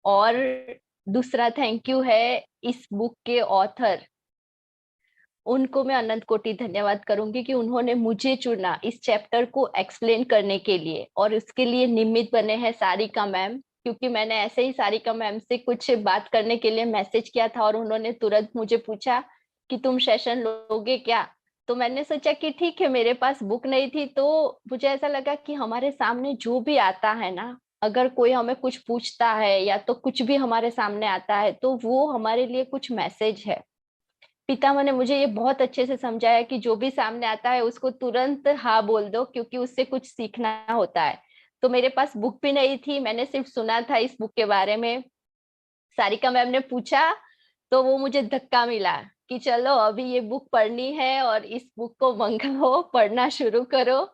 और दूसरा thank you है इस बुक के ऑथर, उनको मैं अनंत कोटि धन्यवाद करूंगी कि उन्होंने मुझे चुना इस चैप्टर को एक्सप्लेन करने के लिए, और उसके लिए निमित्त बने हैं सारिका मैम। क्योंकि मैंने ऐसे ही सारिका मैम से कुछ बात करने के लिए मैसेज किया था और उन्होंने तुरंत मुझे पूछा कि तुम सेशन लोगे क्या। तो मैंने सोचा कि ठीक है, मेरे पास बुक नहीं थी, तो मुझे ऐसा लगा कि हमारे सामने जो भी आता है ना, अगर कोई हमें कुछ पूछता है या तो कुछ भी हमारे सामने आता है, तो वो हमारे लिए कुछ मैसेज है। पितामह ने मुझे ये बहुत अच्छे से समझाया कि जो भी सामने आता है उसको तुरंत हाँ बोल दो, क्योंकि उससे कुछ सीखना होता है। तो मेरे पास बुक भी नहीं थी, मैंने सिर्फ सुना था इस बुक के बारे में। सारिका मैम ने पूछा तो वो मुझे धक्का मिला कि चलो अभी ये बुक पढ़नी है और इस बुक को मंगाओ, पढ़ना शुरू करो।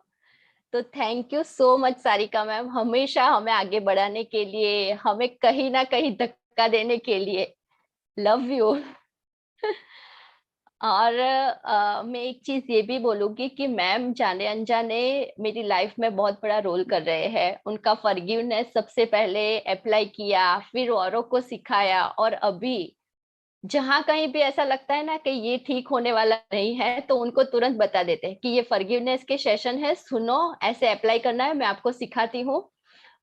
तो thank you so much Sarika ma'am, हमेशा हमें आगे बढ़ाने के लिए, हमें कहीं ना कहीं धक्का देने के लिए। Love you. और मैं एक चीज ये भी बोलूंगी कि मैम जाने अनजाने मेरी लाइफ में बहुत बड़ा रोल कर रहे हैं। उनका फॉरगिवनेस सबसे पहले अप्लाई किया, फिर औरों को सिखाया, और अभी जहां कहीं भी ऐसा लगता है ना कि ये ठीक होने वाला नहीं है, तो उनको तुरंत बता देते हैं कि ये फॉरगिवनेस के सेशन है, सुनो, ऐसे अप्लाई करना है, मैं आपको सिखाती हूँ।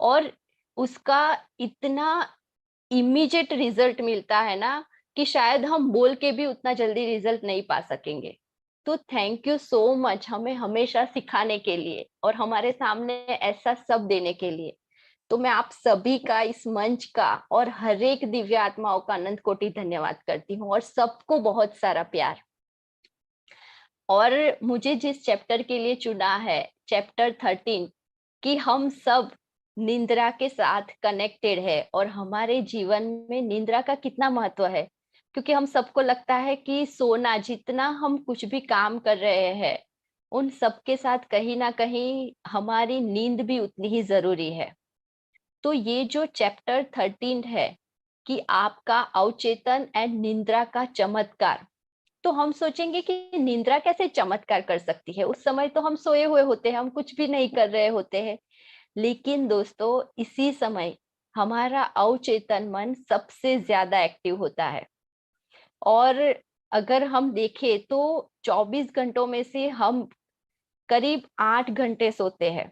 और उसका इतना इमीडिएट रिजल्ट मिलता है ना कि शायद हम बोल के भी उतना जल्दी रिजल्ट नहीं पा सकेंगे। तो थैंक यू सो मच हमें हमेशा सिखाने के लिए और हमारे सामने ऐसा सब देने के लिए। तो मैं आप सभी का, इस मंच का और हर एक दिव्य आत्माओं का अनंत कोटि धन्यवाद करती हूँ, और सबको बहुत सारा प्यार। और मुझे जिस चैप्टर के लिए चुना है, चैप्टर 13, कि हम सब निंद्रा के साथ कनेक्टेड है और हमारे जीवन में निंद्रा का कितना महत्व है। क्योंकि हम सबको लगता है कि सोना, जितना हम कुछ भी काम कर रहे हैं, उन सब के साथ कहीं ना कहीं हमारी नींद भी उतनी ही जरूरी है। तो ये जो चैप्टर 13 है कि आपका अवचेतन एंड निंद्रा का चमत्कार, तो हम सोचेंगे कि निंद्रा कैसे चमत्कार कर सकती है, उस समय तो हम सोए हुए होते हैं, हम कुछ भी नहीं कर रहे होते हैं। लेकिन दोस्तों, इसी समय हमारा अवचेतन मन सबसे ज्यादा एक्टिव होता है। और अगर हम देखें तो 24 घंटों में से हम करीब 8 घंटे सोते हैं।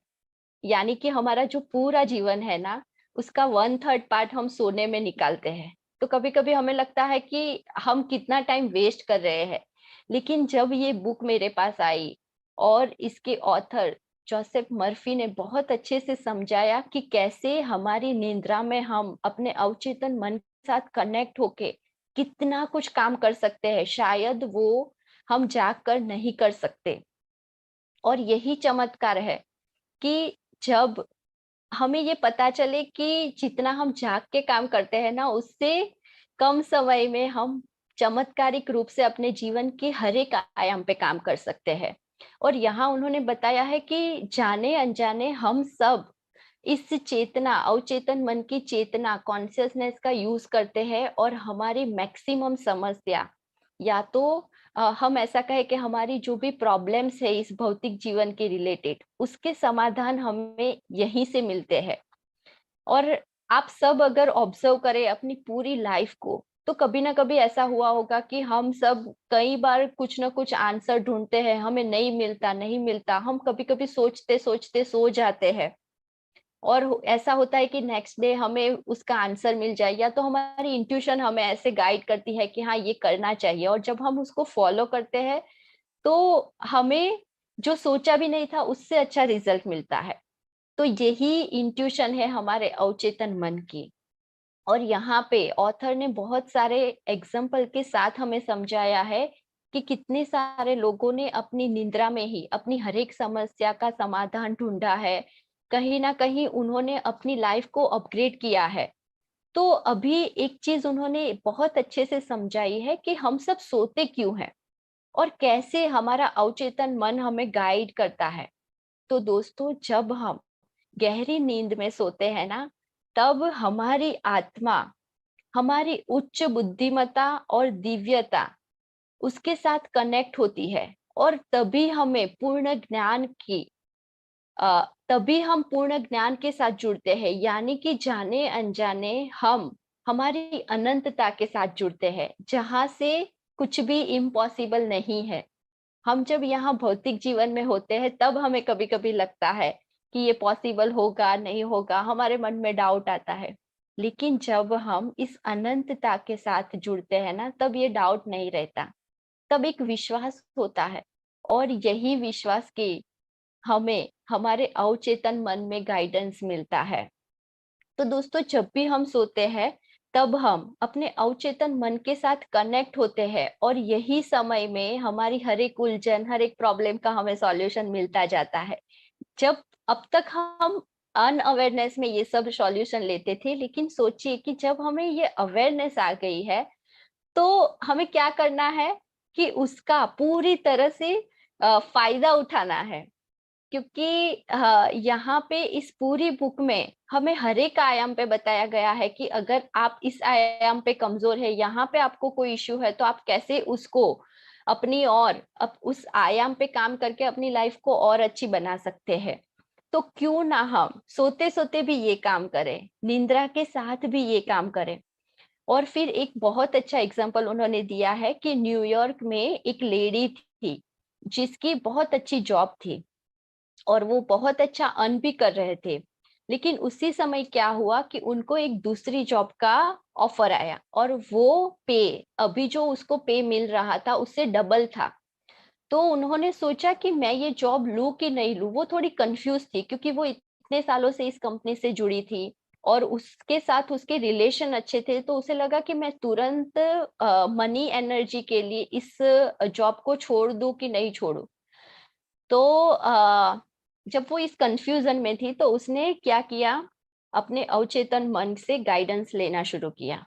यानी कि हमारा जो पूरा जीवन है ना, उसका 1/3 पार्ट हम सोने में निकालते हैं। तो कभी कभी हमें लगता है कि हम कितना टाइम वेस्ट कर रहे हैं। लेकिन जब ये बुक मेरे पास आई और इसके ऑथर जोसेफ मर्फी ने बहुत अच्छे से समझाया कि कैसे हमारी निद्रा में हम अपने अवचेतन मन के साथ कनेक्ट होके कितना कुछ काम कर सकते हैं, शायद वो हम जाग कर नहीं कर सकते। और यही चमत्कार है कि जब हमें ये पता चले कि जितना हम जाग के काम करते हैं ना, उससे कम समय में हम चमत्कारिक रूप से अपने जीवन के हर एक आयाम पे काम कर सकते हैं। और यहाँ उन्होंने बताया है कि जाने अनजाने हम सब इस चेतना, अवचेतन मन की चेतना, कॉन्शियसनेस का यूज करते हैं, और हमारी मैक्सिमम समस्या, या तो हम ऐसा कहें कि हमारी जो भी प्रॉब्लम्स है इस भौतिक जीवन के रिलेटेड, उसके समाधान हमें यहीं से मिलते हैं। और आप सब अगर ऑब्जर्व करें अपनी पूरी लाइफ को, तो कभी ना कभी ऐसा हुआ होगा कि हम सब कई बार कुछ ना कुछ आंसर ढूंढते हैं, हमें नहीं मिलता, नहीं मिलता, हम कभी कभी सोचते सोचते सो जाते हैं। और ऐसा होता है कि नेक्स्ट डे हमें उसका आंसर मिल जाए, या तो हमारी इंट्यूशन हमें ऐसे गाइड करती है कि हाँ ये करना चाहिए, और जब हम उसको फॉलो करते हैं तो हमें जो सोचा भी नहीं था उससे अच्छा रिजल्ट मिलता है। तो यही इंट्यूशन है हमारे अवचेतन मन की। और यहाँ पे ऑथर ने बहुत सारे एग्जाम्पल के साथ हमें समझाया है कि कितने सारे लोगों ने अपनी निद्रा में ही अपनी हर एक समस्या का समाधान ढूंढा है। कहीं ना कहीं उन्होंने अपनी लाइफ को अपग्रेड किया है। तो अभी एक चीज उन्होंने बहुत अच्छे से समझाई है कि हम सब सोते क्यों हैं और कैसे हमारा अवचेतन मन हमें गाइड करता है। तो दोस्तों, जब हम गहरी नींद में सोते हैं ना, तब हमारी आत्मा हमारी उच्च बुद्धिमत्ता और दिव्यता उसके साथ कनेक्ट होती है, और तभी हम पूर्ण ज्ञान के साथ जुड़ते हैं। यानी कि जाने अनजाने हम हमारी अनंतता के साथ जुड़ते हैं, जहाँ से कुछ भी इम्पॉसिबल नहीं है। हम जब यहाँ भौतिक जीवन में होते हैं तब हमें कभी-कभी लगता है कि ये पॉसिबल होगा, नहीं होगा, हमारे मन में डाउट आता है। लेकिन जब हम इस अनंतता के साथ जुड़ते हैं ना, तब ये डाउट नहीं रहता। तब एक विश्वास होता है, और यही विश्वास की हमें हमारे अवचेतन मन में गाइडेंस मिलता है। तो दोस्तों, जब भी हम सोते हैं तब हम अपने अवचेतन मन के साथ कनेक्ट होते हैं, और यही समय में हमारी हर एक उलझन, हर एक प्रॉब्लम का हमें सॉल्यूशन मिलता जाता है। जब अब तक हम अनअवेयरनेस में ये सब सॉल्यूशन लेते थे, लेकिन सोचिए कि जब हमें ये अवेयरनेस आ गई है, तो हमें क्या करना है कि उसका पूरी तरह से फायदा उठाना है। क्योंकि यहाँ पे इस पूरी बुक में हमें हर एक आयाम पे बताया गया है कि अगर आप इस आयाम पे कमजोर है, यहाँ पे आपको कोई इश्यू है, तो आप कैसे उसको अपनी और उस आयाम पे काम करके अपनी लाइफ को और अच्छी बना सकते हैं। तो क्यों ना हम सोते सोते भी ये काम करें, निंद्रा के साथ भी ये काम करें। और फिर एक बहुत अच्छा एग्जाम्पल उन्होंने दिया है कि न्यूयॉर्क में एक लेडी थी जिसकी बहुत अच्छी जॉब थी, और वो बहुत अच्छा अर्न भी कर रहे थे। लेकिन उसी समय क्या हुआ कि उनको एक दूसरी जॉब का ऑफर आया, और वो पे, अभी जो उसको पे मिल रहा था उससे डबल था। तो उन्होंने सोचा कि मैं ये जॉब लूं कि नहीं लूं। वो थोड़ी कंफ्यूज थी, क्योंकि वो इतने सालों से इस कंपनी से जुड़ी थी और उसके साथ उसके रिलेशन अच्छे थे। तो उसे लगा कि मैं तुरंत मनी एनर्जी के लिए इस जॉब को छोड़ दूं कि नहीं छोड़ूं। तो जब वो इस कंफ्यूजन में थी, तो उसने क्या किया, अपने अवचेतन मन से गाइडेंस लेना शुरू किया।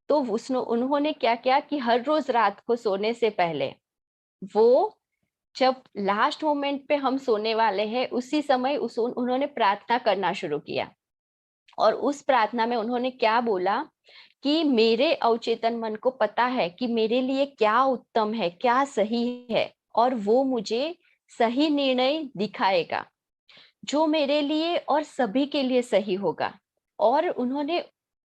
तो उन्होंने क्या किया कि हर रोज रात को सोने से पहले वो, जब लास्ट मोमेंट पे हम सोने वाले हैं, उसी समय उन्होंने प्रार्थना करना शुरू किया। और उस प्रार्थना में उन्होंने क्या बोला कि मेरे अवचेतन मन को पता है कि मेरे लिए क्या उत्तम है, क्या सही है, और वो मुझे सही निर्णय दिखाएगा जो मेरे लिए और सभी के लिए सही होगा। और उन्होंने,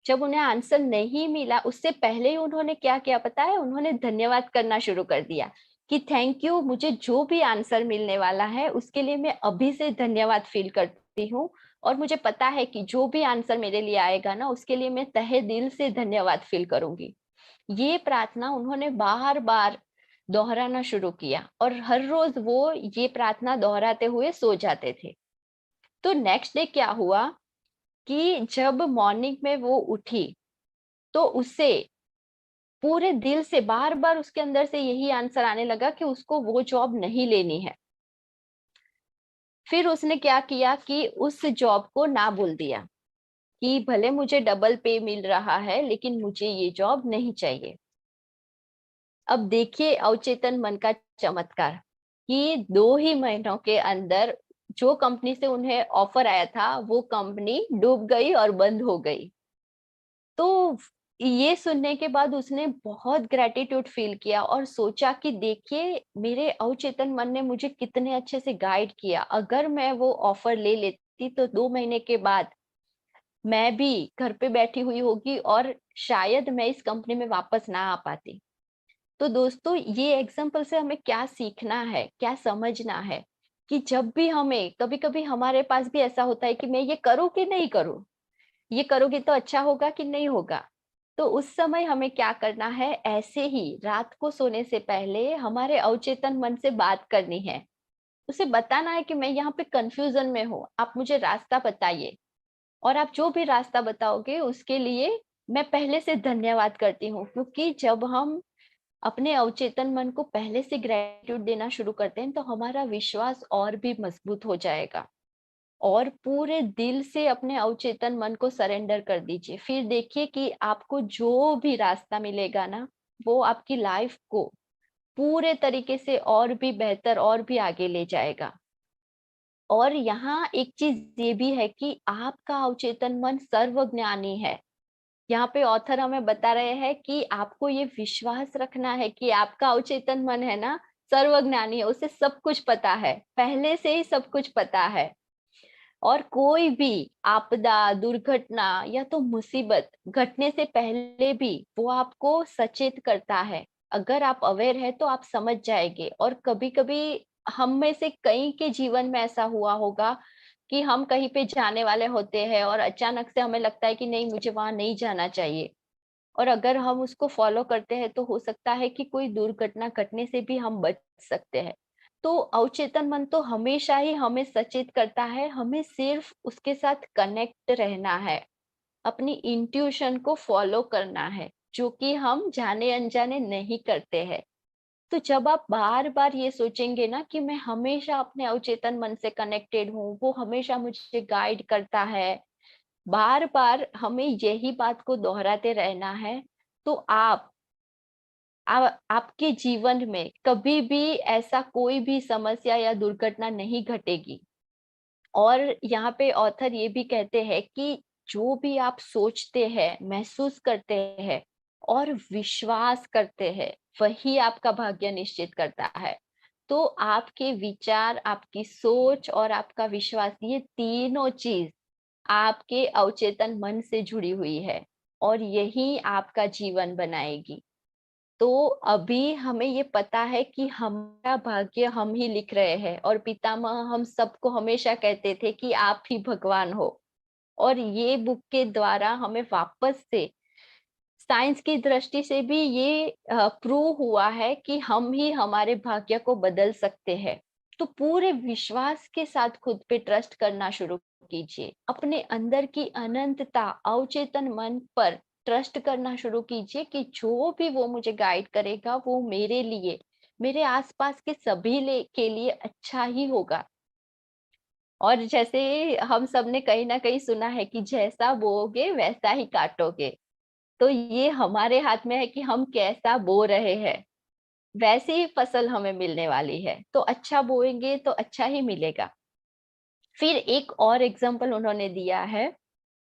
जब उन्हें आंसर नहीं मिला, उससे पहले ही उन्होंने क्या किया पता है, उन्होंने धन्यवाद करना शुरू कर दिया कि थैंक यू, मुझे जो भी आंसर मिलने वाला है उसके लिए मैं अभी से धन्यवाद फील करती हूँ। और मुझे पता है कि जो भी आंसर मेरे लिए आएगा ना, उसके लिए मैं तहे दिल से धन्यवाद फील करूंगी। ये प्रार्थना उन्होंने बार बार दोहराना शुरू किया, और हर रोज वो ये प्रार्थना दोहराते हुए सो जाते थे। तो नेक्स्ट डे क्या हुआ कि जब मॉर्निंग में वो उठी, तो उससे पूरे दिल से बार बार उसके अंदर से यही आंसर आने लगा कि उसको वो जॉब नहीं लेनी है। फिर उसने क्या किया कि उस जॉब को ना बोल दिया कि भले मुझे डबल पे मिल रहा है, लेकिन मुझे ये जॉब नहीं चाहिए। अब देखिए अवचेतन मन का चमत्कार, कि 2 ही महीनों के अंदर जो कंपनी से उन्हें ऑफर आया था, वो कंपनी डूब गई और बंद हो गई। तो ये सुनने के बाद उसने बहुत ग्रेटिट्यूड फील किया और सोचा कि देखिए मेरे अवचेतन मन ने मुझे कितने अच्छे से गाइड किया। अगर मैं वो ऑफर ले लेती तो 2 महीने के बाद मैं भी घर पे बैठी हुई होगी, और शायद मैं इस कंपनी में वापस ना आ पाती। तो दोस्तों, ये एग्जाम्पल से हमें क्या सीखना है, क्या समझना है, कि जब भी हमें, कभी कभी हमारे पास भी ऐसा होता है कि मैं ये करूँ कि नहीं करूँ, ये करोगे तो अच्छा होगा कि नहीं होगा। तो उस समय हमें क्या करना है, ऐसे ही रात को सोने से पहले हमारे अवचेतन मन से बात करनी है। उसे बताना है कि मैं यहाँ पे कंफ्यूजन में हूँ, आप मुझे रास्ता बताइए। और आप जो भी रास्ता बताओगे उसके लिए मैं पहले से धन्यवाद करती हूँ। क्योंकि जब हम अपने अवचेतन मन को पहले से ग्रेटिट्यूड देना शुरू करते हैं, तो हमारा विश्वास और भी मजबूत हो जाएगा। और पूरे दिल से अपने अवचेतन मन को सरेंडर कर दीजिए। फिर देखिए कि आपको जो भी रास्ता मिलेगा ना, वो आपकी लाइफ को पूरे तरीके से और भी बेहतर और भी आगे ले जाएगा। और यहाँ एक चीज ये भी है कि आपका अवचेतन मन सर्वज्ञानी है। यहाँ पे ऑथर हमें बता रहे हैं कि आपको ये विश्वास रखना है कि आपका अवचेतन मन है ना, सर्वज्ञानी है, उसे सब कुछ पता है, पहले से ही सब कुछ पता है। और कोई भी आपदा, दुर्घटना या तो मुसीबत घटने से पहले भी वो आपको सचेत करता है। अगर आप अवेयर है तो आप समझ जाएंगे। और कभी कभी हम में से कई के जीवन में ऐसा हुआ होगा कि हम कहीं पे जाने वाले होते हैं और अचानक से हमें लगता है कि नहीं, मुझे वहां नहीं जाना चाहिए। और अगर हम उसको फॉलो करते हैं तो हो सकता है कि कोई दुर्घटना घटने से भी हम बच सकते हैं। तो अवचेतन मन तो हमेशा ही हमें सचेत करता है, हमें सिर्फ उसके साथ कनेक्ट रहना है, अपनी इंट्यूशन को फॉलो करना है, जो कि हम जाने अनजाने नहीं करते हैं। तो जब आप बार बार ये सोचेंगे ना कि मैं हमेशा अपने अवचेतन मन से कनेक्टेड हूँ, वो हमेशा मुझे गाइड करता है, बार बार हमें यही बात को दोहराते रहना है, तो आपके जीवन में कभी भी ऐसा कोई भी समस्या या दुर्घटना नहीं घटेगी। और यहाँ पे ऑथर ये भी कहते हैं कि जो भी आप सोचते हैं, महसूस करते हैं और विश्वास करते हैं, वही आपका भाग्य निश्चित करता है। तो आपके विचार, आपकी सोच और आपका विश्वास, ये तीनों चीज आपके अवचेतन मन से जुड़ी हुई है और यही आपका जीवन बनाएगी। तो अभी हमें ये पता है कि हमारा भाग्य हम ही लिख रहे हैं, और पितामह हम सबको हमेशा कहते थे कि आप ही भगवान हो। और ये बुक के द्वारा हमें वापस से साइंस की दृष्टि से भी ये प्रूव हुआ है कि हम ही हमारे भाग्य को बदल सकते हैं। तो पूरे विश्वास के साथ खुद पे ट्रस्ट करना शुरू कीजिए, अपने अंदर की अनंतता, अवचेतन मन पर ट्रस्ट करना शुरू कीजिए कि जो भी वो मुझे गाइड करेगा वो मेरे लिए, मेरे आसपास के सभी के लिए अच्छा ही होगा। और जैसे हम सब ने कहीं ना कहीं सुना है कि जैसा बोओगे वैसा ही काटोगे। तो ये हमारे हाथ में है कि हम कैसा बो रहे हैं, वैसे ही फसल हमें मिलने वाली है। तो अच्छा बोएंगे तो अच्छा ही मिलेगा। फिर एक और एग्जाम्पल उन्होंने दिया है,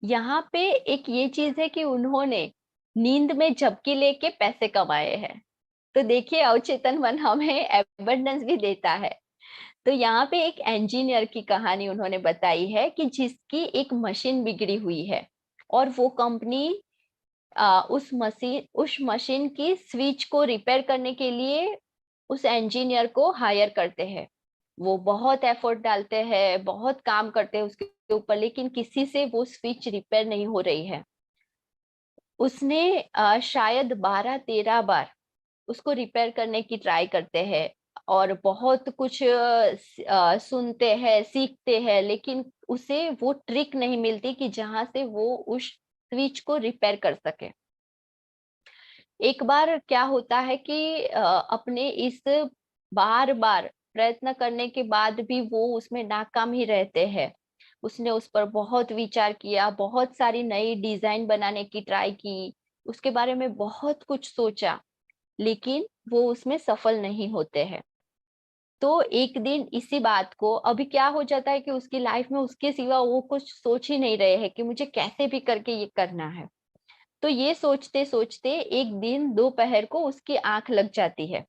यहाँ पे एक ये चीज है कि उन्होंने नींद में झपकी लेके पैसे कमाए हैं। तो देखिए, अवचेतन मन हमें एबंडेंस भी देता है। तो यहाँ पे एक इंजीनियर की कहानी उन्होंने बताई है कि जिसकी एक मशीन बिगड़ी हुई है, और वो कंपनी उस मशीन की स्विच को रिपेयर करने के लिए उस इंजीनियर को हायर करते हैं। वो बहुत एफर्ट डालते हैं, बहुत काम करते हैं उसके ऊपर, लेकिन किसी से वो स्विच रिपेयर नहीं हो रही है। उसने शायद 12-13 बार उसको रिपेयर करने की ट्राई करते हैं, और बहुत कुछ सुनते हैं, सीखते हैं, लेकिन उसे वो ट्रिक नहीं मिलती कि जहां से वो उस स्विच को रिपेयर कर सके। एक बार क्या होता है कि अपने इस बार बार प्रयत्न करने के बाद भी वो उसमें नाकाम ही रहते हैं। उसने उस पर बहुत विचार किया, बहुत सारी नई डिजाइन बनाने की ट्राई की, उसके बारे में बहुत कुछ सोचा, लेकिन वो उसमें सफल नहीं होते हैं। तो एक दिन इसी बात को, अभी क्या हो जाता है कि उसकी लाइफ में उसके सिवा वो कुछ सोच ही नहीं रहे हैं कि मुझे कैसे भी करके ये करना है। तो ये सोचते सोचते एक दिन दोपहर को उसकी आंख लग जाती है।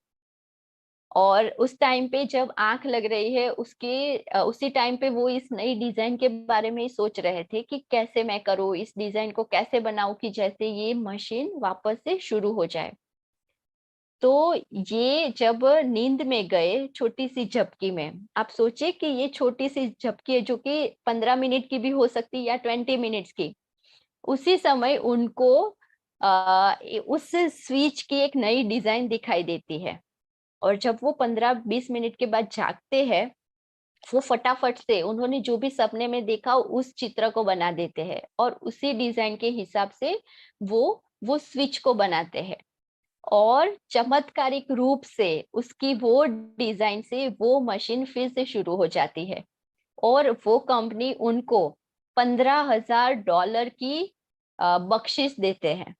और उस टाइम पे जब आंख लग रही है उसके, उसी टाइम पे वो इस नई डिजाइन के बारे में ही सोच रहे थे कि कैसे मैं करूँ, इस डिजाइन को कैसे बनाऊं कि जैसे ये मशीन वापस से शुरू हो जाए। तो ये जब नींद में गए छोटी सी झपकी में, आप सोचिए कि ये छोटी सी झपकी है जो कि 15 मिनट की भी हो सकती है या 20 मिनट्स की। उसी समय उनको उस स्विच की एक नई डिजाइन दिखाई देती है। और जब वो 15-20 मिनट के बाद जागते हैं, वो फटाफट से उन्होंने जो भी सपने में देखा उस चित्र को बना देते हैं, और उसी डिजाइन के हिसाब से वो स्विच को बनाते हैं। और चमत्कारिक रूप से उसकी वो डिजाइन से वो मशीन फिर से शुरू हो जाती है, और वो कंपनी उनको $15,000 की बख्शिश देते हैं।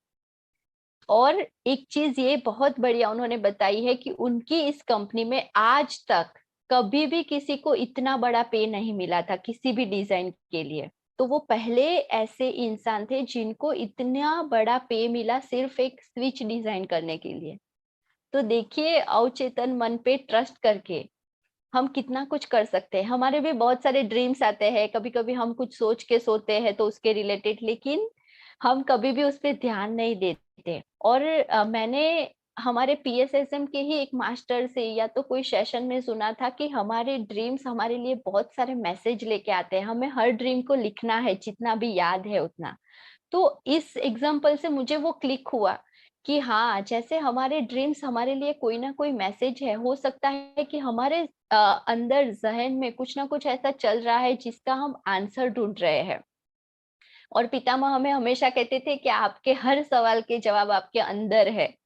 और एक चीज ये बहुत बढ़िया उन्होंने बताई है कि उनकी इस कंपनी में आज तक कभी भी किसी को इतना बड़ा पे नहीं मिला था किसी भी डिजाइन के लिए। तो वो पहले ऐसे इंसान थे जिनको इतना बड़ा पे मिला सिर्फ एक स्विच डिजाइन करने के लिए। तो देखिए, अवचेतन मन पे ट्रस्ट करके हम कितना कुछ कर सकते हैं। हमारे भी बहुत सारे ड्रीम्स आते हैं, कभी कभी हम कुछ सोच के सोते हैं तो उसके रिलेटेड, लेकिन हम कभी भी उस पर ध्यान नहीं देते। और मैंने हमारे पीएसएसएम के ही एक मास्टर से या तो कोई सेशन में सुना था कि हमारे ड्रीम्स हमारे लिए बहुत सारे मैसेज लेके आते हैं, हमें हर ड्रीम को लिखना है जितना भी याद है उतना। तो इस एग्जाम्पल से मुझे वो क्लिक हुआ कि हाँ, जैसे हमारे ड्रीम्स हमारे लिए कोई ना कोई मैसेज है। हो सकता है कि हमारे अंदर जहन में कुछ ना कुछ ऐसा चल रहा है जिसका हम आंसर ढूंढ रहे हैं। और पितामह हमें हमेशा कहते थे कि आपके हर सवाल के जवाब आपके अंदर है।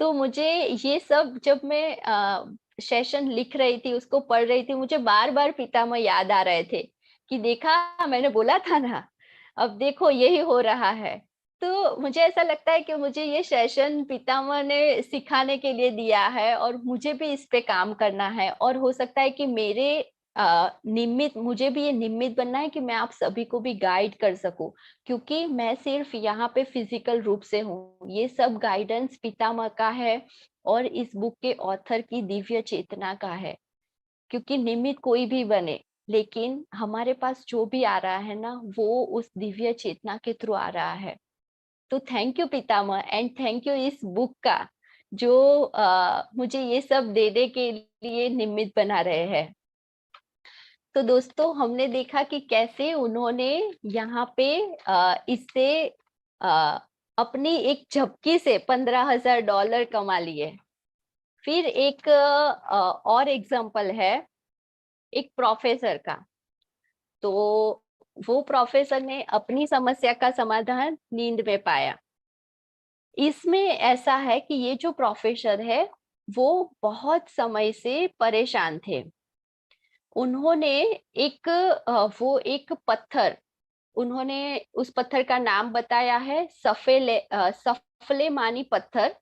तो मुझे ये सब जब मैं सेशन लिख रही थी, उसको पढ़ रही थी, मुझे बार बार पितामह याद आ रहे थे कि देखा, मैंने बोला था ना, अब देखो यही हो रहा है। तो मुझे ऐसा लगता है कि मुझे ये सेशन पितामह ने सिखाने के लिए दिया है और मुझे भी इस पे काम करना है। और हो सकता है कि मेरे निमित्त, मुझे भी ये निमित्त बनना है कि मैं आप सभी को भी गाइड कर सकूं, क्योंकि मैं सिर्फ यहाँ पे फिजिकल रूप से हूँ। ये सब गाइडेंस पितामह का है और इस बुक के ऑथर की दिव्य चेतना का है। क्योंकि निमित्त कोई भी बने, लेकिन हमारे पास जो भी आ रहा है ना, वो उस दिव्य चेतना के थ्रू आ रहा है। तो thank you Pitamah, and thank you इस बुक का, जो मुझे ये सब देने के लिए निमित्त बना रहे हैं। तो दोस्तों, हमने देखा कि कैसे उन्होंने यहाँ पे इससे अ, अपनी एक झपकी से $15,000 कमा लिए। फिर एक और एग्जाम्पल है एक प्रोफेसर का। तो वो प्रोफेसर ने अपनी समस्या का समाधान नींद में पाया। इसमें ऐसा है कि ये जो प्रोफेसर है, वो बहुत समय से परेशान थे। उन्होंने वो एक पत्थर, उन्होंने उस पत्थर का नाम बताया है सफलेमानी पत्थर,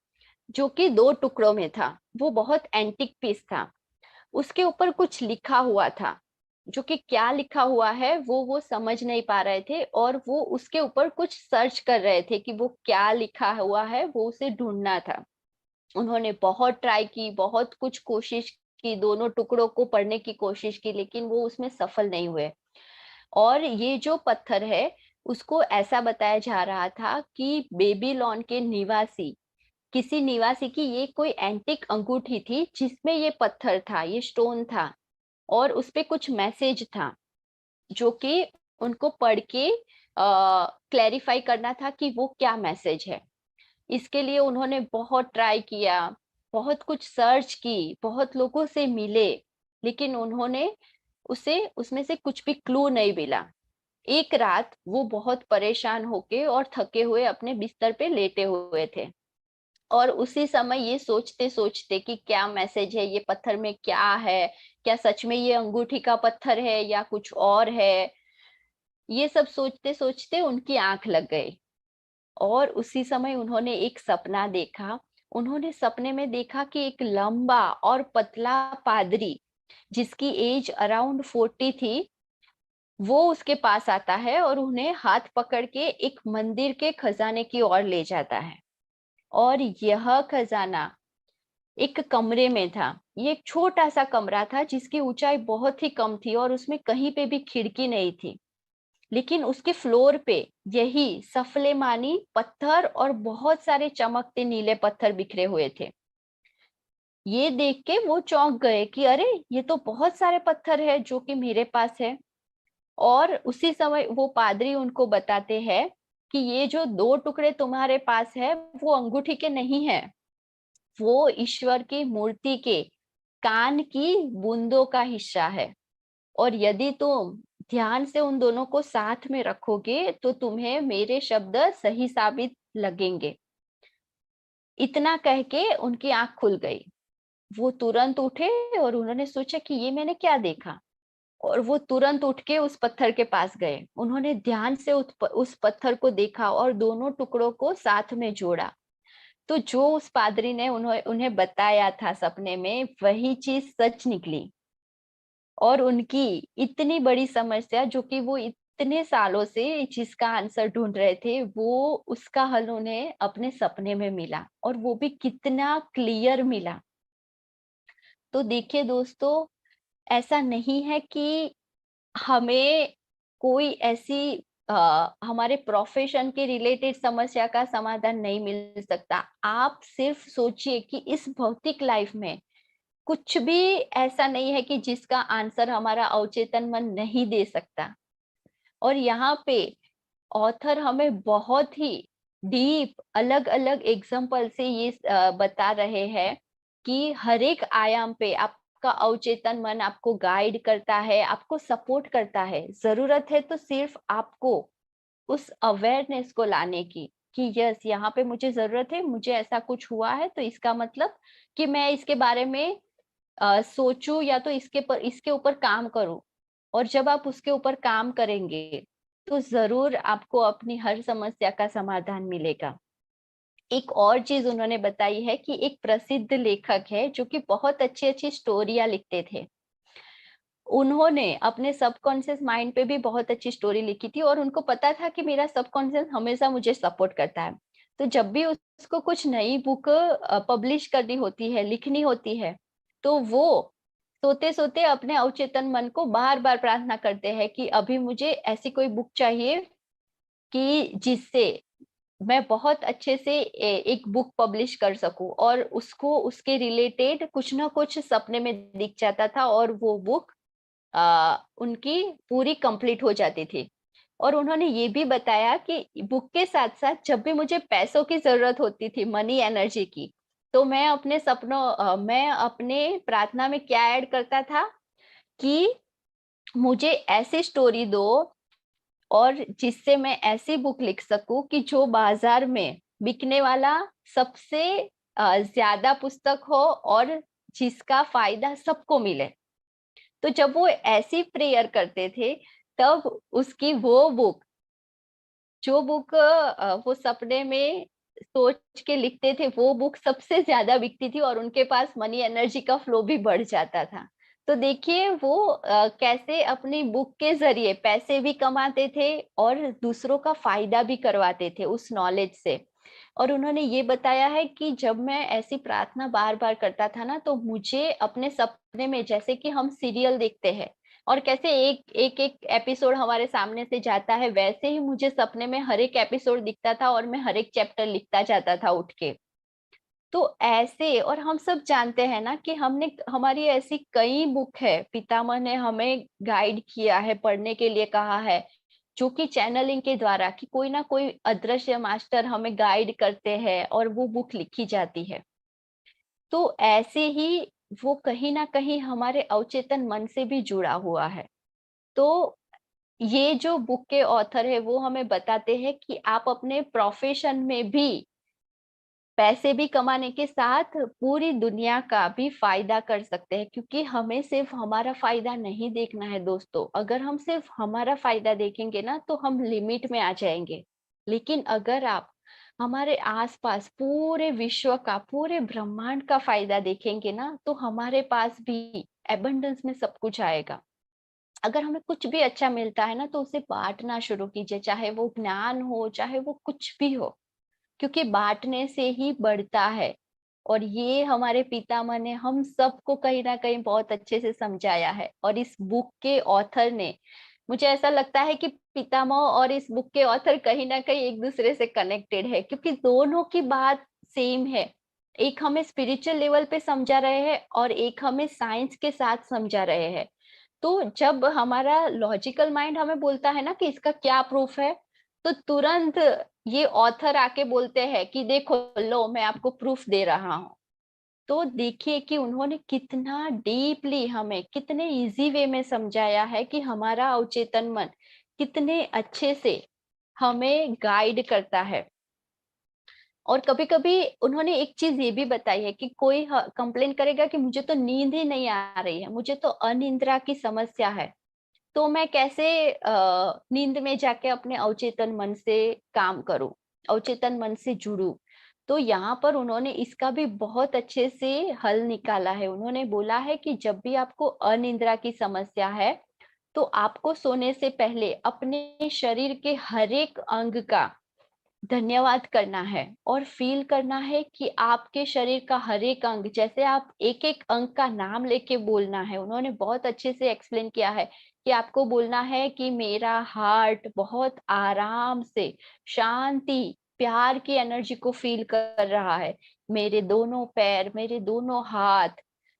जो कि 2 टुकड़ों में था। वो बहुत एंटिक पीस था। उसके ऊपर कुछ लिखा हुआ था, जो कि क्या लिखा हुआ है वो समझ नहीं पा रहे थे, और वो उसके ऊपर कुछ सर्च कर रहे थे कि वो क्या लिखा हुआ है, वो उसे ढूंढना था। उन्होंने बहुत ट्राई की, बहुत कुछ कोशिश की, दोनों टुकड़ों को पढ़ने की कोशिश की, लेकिन वो उसमें सफल नहीं हुए। और ये जो पत्थर है, उसको ऐसा बताया जा रहा था कि बेबीलोन के निवासी, किसी निवासी की ये कोई एंटिक अंगूठी थी जिसमें ये पत्थर था, ये स्टोन था, और उसपे कुछ मैसेज था जो कि उनको पढ़ के क्लैरिफाई करना था कि वो क्या मैसेज है। इसके लिए उन्होंने बहुत ट्राई किया, बहुत कुछ सर्च की, बहुत लोगों से मिले, लेकिन उन्होंने उसे उसमें से कुछ भी क्लू नहीं मिला। एक रात वो बहुत परेशान होके और थके हुए अपने बिस्तर पे लेटे हुए थे, और उसी समय ये सोचते सोचते कि क्या मैसेज है, ये पत्थर में क्या है, क्या सच में ये अंगूठी का पत्थर है या कुछ और है, ये सब सोचते सोचते उनकी आंख लग गई। और उसी समय उन्होंने एक सपना देखा। उन्होंने सपने में देखा कि एक लंबा और पतला पादरी, जिसकी एज अराउंड 40 थी, वो उसके पास आता है और उन्हें हाथ पकड़ के एक मंदिर के खजाने की ओर ले जाता है। और यह खजाना एक कमरे में था। ये एक छोटा सा कमरा था जिसकी ऊंचाई बहुत ही कम थी और उसमें कहीं पे भी खिड़की नहीं थी, लेकिन उसके फ्लोर पे यही सफलेमानी पत्थर और बहुत सारे चमकते नीले पत्थर बिखरे हुए थे। ये देख के वो चौंक गए कि अरे, ये तो बहुत सारे पत्थर है जो कि मेरे पास है। और उसी समय वो पादरी उनको बताते हैं कि ये जो 2 टुकड़े तुम्हारे पास है, वो अंगूठी के नहीं है, वो ईश्वर की मूर्ति के कान की बूंदों का हिस्सा है। और यदि तुम ध्यान से उन दोनों को साथ में रखोगे तो तुम्हें मेरे शब्द सही साबित लगेंगे। इतना कह के उनकी आंख खुल गई। वो तुरंत उठे और उन्होंने सोचा कि ये मैंने क्या देखा, और वो तुरंत उठ के उस पत्थर के पास गए। उन्होंने ध्यान से उस पत्थर को देखा और दोनों टुकड़ों को साथ में जोड़ा। तो जो उस पादरी ने उन्हें बताया था सपने में, वही चीज सच निकली। और उनकी इतनी बड़ी समस्या, जो कि वो इतने सालों से जिसका आंसर ढूंढ रहे थे, वो उसका हल उन्हें अपने सपने में मिला, और वो भी कितना क्लियर मिला। तो देखिए दोस्तों, ऐसा नहीं है कि हमें कोई ऐसी हमारे प्रोफेशन के रिलेटेड समस्या का समाधान नहीं मिल सकता। आप सिर्फ सोचिए कि इस भौतिक लाइफ में कुछ भी ऐसा नहीं है कि जिसका आंसर हमारा अवचेतन मन नहीं दे सकता। और यहाँ पे ऑथर हमें बहुत ही डीप अलग-अलग एग्जाम्पल से ये बता रहे हैं कि हर एक आयाम पे आपका अवचेतन मन आपको गाइड करता है, आपको सपोर्ट करता है। ज़रूरत है तो सिर्फ आपको उस अवेयरनेस को लाने की कि यस यहाँ पे मुझे ज़रूरत है, मुझे ऐसा कुछ हुआ है तो इसका मतलब कि मैं इसके बारे में सोचूं या तो इसके ऊपर काम करूं। और जब आप उसके ऊपर काम करेंगे तो जरूर आपको अपनी हर समस्या का समाधान मिलेगा। एक और चीज उन्होंने बताई है कि एक प्रसिद्ध लेखक है जो कि बहुत अच्छी अच्छी स्टोरियां लिखते थे। उन्होंने अपने सबकॉन्शियस माइंड पे भी बहुत अच्छी स्टोरी लिखी थी और उनको पता था कि मेरा सबकॉन्शियस हमेशा मुझे सपोर्ट करता है। तो जब भी उसको कुछ नई बुक पब्लिश करनी होती है, लिखनी होती है, तो वो सोते सोते अपने अवचेतन मन को बार बार प्रार्थना करते हैं कि अभी मुझे ऐसी कोई बुक चाहिए कि जिससे मैं बहुत अच्छे से एक बुक पब्लिश कर सकूं। और उसको उसके रिलेटेड कुछ ना कुछ सपने में दिख जाता था और वो बुक उनकी पूरी कंप्लीट हो जाती थी। और उन्होंने ये भी बताया कि बुक के साथ-साथ जब भी मुझे पैसों की ज़रूरत होती थी, मनी एनर्जी की, तो मैं अपने प्रार्थना में क्या ऐड करता था कि मुझे ऐसी स्टोरी दो और जिससे मैं ऐसी बुक लिख सकूँ कि जो बाज़ार में बिकने वाला सबसे ज़्यादा पुस्तक हो और जिसका फ़ायदा सबको मिले। तो जब वो ऐसी प्रेयर करते थे, तब उसकी वो बुक जो बुक वो सपने में सोच के लिखते थे, वो बुक सबसे ज़्यादा बिकती थी और उनके पास मनी एनर्जी का फ्लो भी बढ़ जाता था। तो देखिए वो कैसे अपनी बुक के ज़रिए पैसे भी कमाते थे और दूसरों का फ़ायदा भी करवाते थे उस नॉलेज से। और उन्होंने ये बताया है कि जब मैं ऐसी प्रार्थना बार-बार करता था ना, तो मुझे अपने सपने में जैसे कि हम सीरियल देखते हैं और कैसे एक एपिसोड हमारे सामने से जाता है, वैसे ही मुझे सपने में हर एक एपिसोड दिखता था और मैं हर एक चैप्टर लिखता जाता था उठ के। तो ऐसे और हम सब जानते हैं ना कि हमने हमारी ऐसी कई बुक है, पितामह ने हमें गाइड किया है, पढ़ने के लिए कहा है, जो कि चैनलिंग के द्वारा कि कोई ना कोई अदृश्य मास्टर हमें गाइड करते हैं और वो बुक लिखी जाती है। तो ऐसे ही वो कहीं न कहीं हमारे अवचेतन मन से भी जुड़ा हुआ है। तो ये जो बुक के ऑथर है वो हमें बताते हैं कि आप अपने प्रोफेशन में भी पैसे भी कमाने के साथ पूरी दुनिया का भी फायदा कर सकते हैं, क्योंकि हमें सिर्फ हमारा फायदा नहीं देखना है दोस्तों। अगर हम सिर्फ हमारा फायदा देखेंगे ना तो हम लिमिट में आ जाएंगे। लेकिन अगर आप हमारे आसपास पूरे विश्व का, पूरे ब्रह्मांड का फायदा देखेंगे ना तो हमारे पास भी एबंडेंस में सब कुछ आएगा। अगर हमें कुछ भी अच्छा मिलता है ना तो उसे बांटना शुरू कीजिए, चाहे वो ज्ञान हो, चाहे वो कुछ भी हो, क्योंकि बाँटने से ही बढ़ता है। और ये हमारे पितामह ने हम सबको कहीं न कहीं बहुत अच्छे से समझाया है। और इस बुक के ऑथर ने, मुझे ऐसा लगता है कि पितामह और इस बुक के ऑथर कहीं न कहीं एक-दूसरे से कनेक्टेड है, क्योंकि दोनों की बात सेम है। एक हमें स्पिरिचुअल लेवल पे समझा रहे हैं और एक हमें साइंस के साथ समझा रहे हैं। तो जब हमारा लॉजिकल माइंड हमें बोलता है ना कि इसका क्या प्रूफ है, तो तुरंत ये ऑथर आके बोलते हैं कि देखो लो मैं आपको प्रूफ दे रहा हूँ। तो देखिए कि उन्होंने कितना डीपली हमें कितने इजी वे में समझाया है कि हमारा अवचेतन मन कितने अच्छे से हमें गाइड करता है। और कभी-कभी उन्होंने एक चीज़ ये भी बताई है कि कोई कंप्लेन करेगा कि मुझे तो नींद ही नहीं आ रही है, मुझे तो अनिद्रा की समस्या है। तो मैं कैसे नींद में जाके अपने अवचेतन मन से काम करूं, अवचेतन मन से जुड़ूं। तो यहाँ पर उन्होंने इसका भी बहुत अच्छे से हल निकाला है। उन्होंने बोला है कि जब भी आपको अनिद्रा की समस्या है तो आपको सोने से पहले अपने शरीर के हर एक अंग का धन्यवाद करना है और फील करना है कि आपके शरीर का हर एक अंग, जैसे आप एक-एक अंग का नाम लेके बोलना है। उन्होंने बहुत अच्छे से एक्सप्लेन किया है कि आपको बोलना है कि मेरा हार्ट बहुत आराम से, शांति, प्यार की एनर्जी को फील कर रहा है। मेरे दोनों पैर, मेरे दोनों हाथ,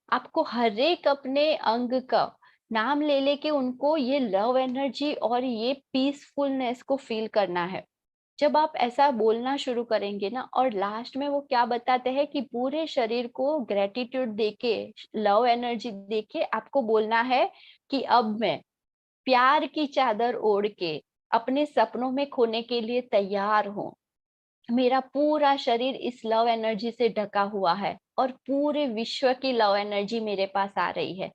आपको हर एक अपने अंग का नाम ले लेके उनको ये लव एनर्जी और ये पीसफुलनेस को फील करना है। जब आप ऐसा बोलना शुरू करेंगे ना, और लास्ट में वो क्या बताते हैं कि पूरे शरीर को ग्रेटिट्यूड देके, लव एनर्जी देके आपको बोलना है कि अब मैं प्यार की चादर ओढ़ के अपने सपनों में खोने के लिए तैयार हूँ। मेरा पूरा शरीर इस लव एनर्जी से ढका हुआ है और पूरे विश्व की लव एनर्जी मेरे पास आ रही है।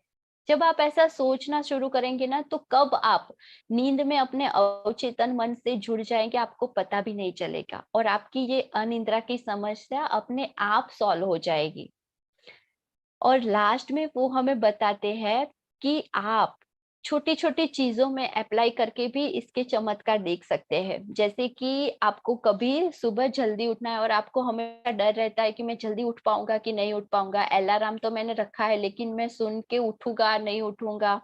जब आप ऐसा सोचना शुरू करेंगे ना, तो कब आप नींद में अपने अवचेतन मन से जुड़ जाएंगे आपको पता भी नहीं चलेगा, और आपकी ये अनिद्रा की समस्या अपने आप सॉल्व हो जाएगी। और लास्ट में वो हमें बताते हैं कि आप छोटी-छोटी चीज़ों में अप्लाई करके भी इसके चमत्कार देख सकते हैं। जैसे कि आपको कभी सुबह जल्दी उठना है और आपको हमेशा डर रहता है कि मैं जल्दी उठ पाऊँगा कि नहीं उठ पाऊँगा। अलार्म तो मैंने रखा है लेकिन मैं सुन के उठूँगा, नहीं उठूँगा।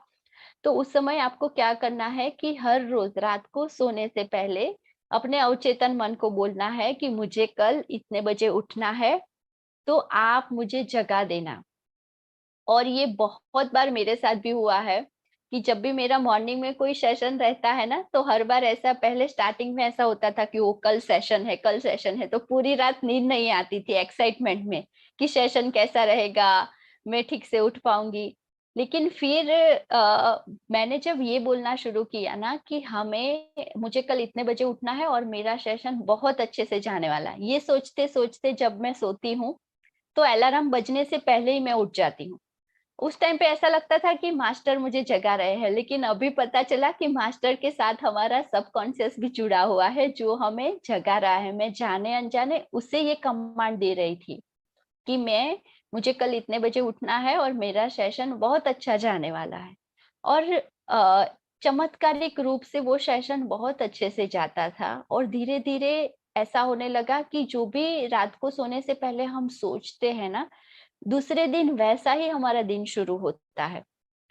तो उस समय आपको क्या करना है कि हर रोज़ रात को सोने से पहले अपने अवचेतन मन को बोलना है कि मुझे कल इतने बजे उठना है, तो आप मुझे जगा देना। और ये बहुत बार मेरे साथ भी हुआ है कि जब भी मेरा मॉर्निंग में कोई सेशन रहता है ना, तो हर बार ऐसा पहले स्टार्टिंग में ऐसा होता था कि वो कल सेशन है, तो पूरी रात नींद नहीं आती थी एक्साइटमेंट में कि सेशन कैसा रहेगा, मैं ठीक से उठ पाऊँगी। लेकिन फिर मैंने जब ये बोलना शुरू किया ना कि मुझे कल इतने बजे उठना है और मेरा सेशन बहुत अच्छे से जाने वाला है, ये सोचते-सोचते जब मैं सोती हूँ, तो अलार्म बजने से पहले ही मैं उठ जाती हूँ। उस टाइम पे ऐसा लगता था कि मास्टर मुझे जगा रहे हैं, लेकिन अभी पता चला कि मास्टर के साथ हमारा सबकॉन्शियस भी जुड़ा हुआ है, जो हमें जगा रहा है। मैं जाने-अनजाने उसे ये कमांड दे रही थी कि मुझे कल इतने बजे उठना है और मेरा सेशन बहुत अच्छा जाने वाला है। और अ, चमत्कारिक रूप से वो सेशन बहुत अच्छे से जाता था और धीरे-धीरे ऐसा होने लगा कि जो भी रात को सोने से पहले हम सोचते हैं ना, दूसरे दिन वैसा ही हमारा दिन शुरू होता है।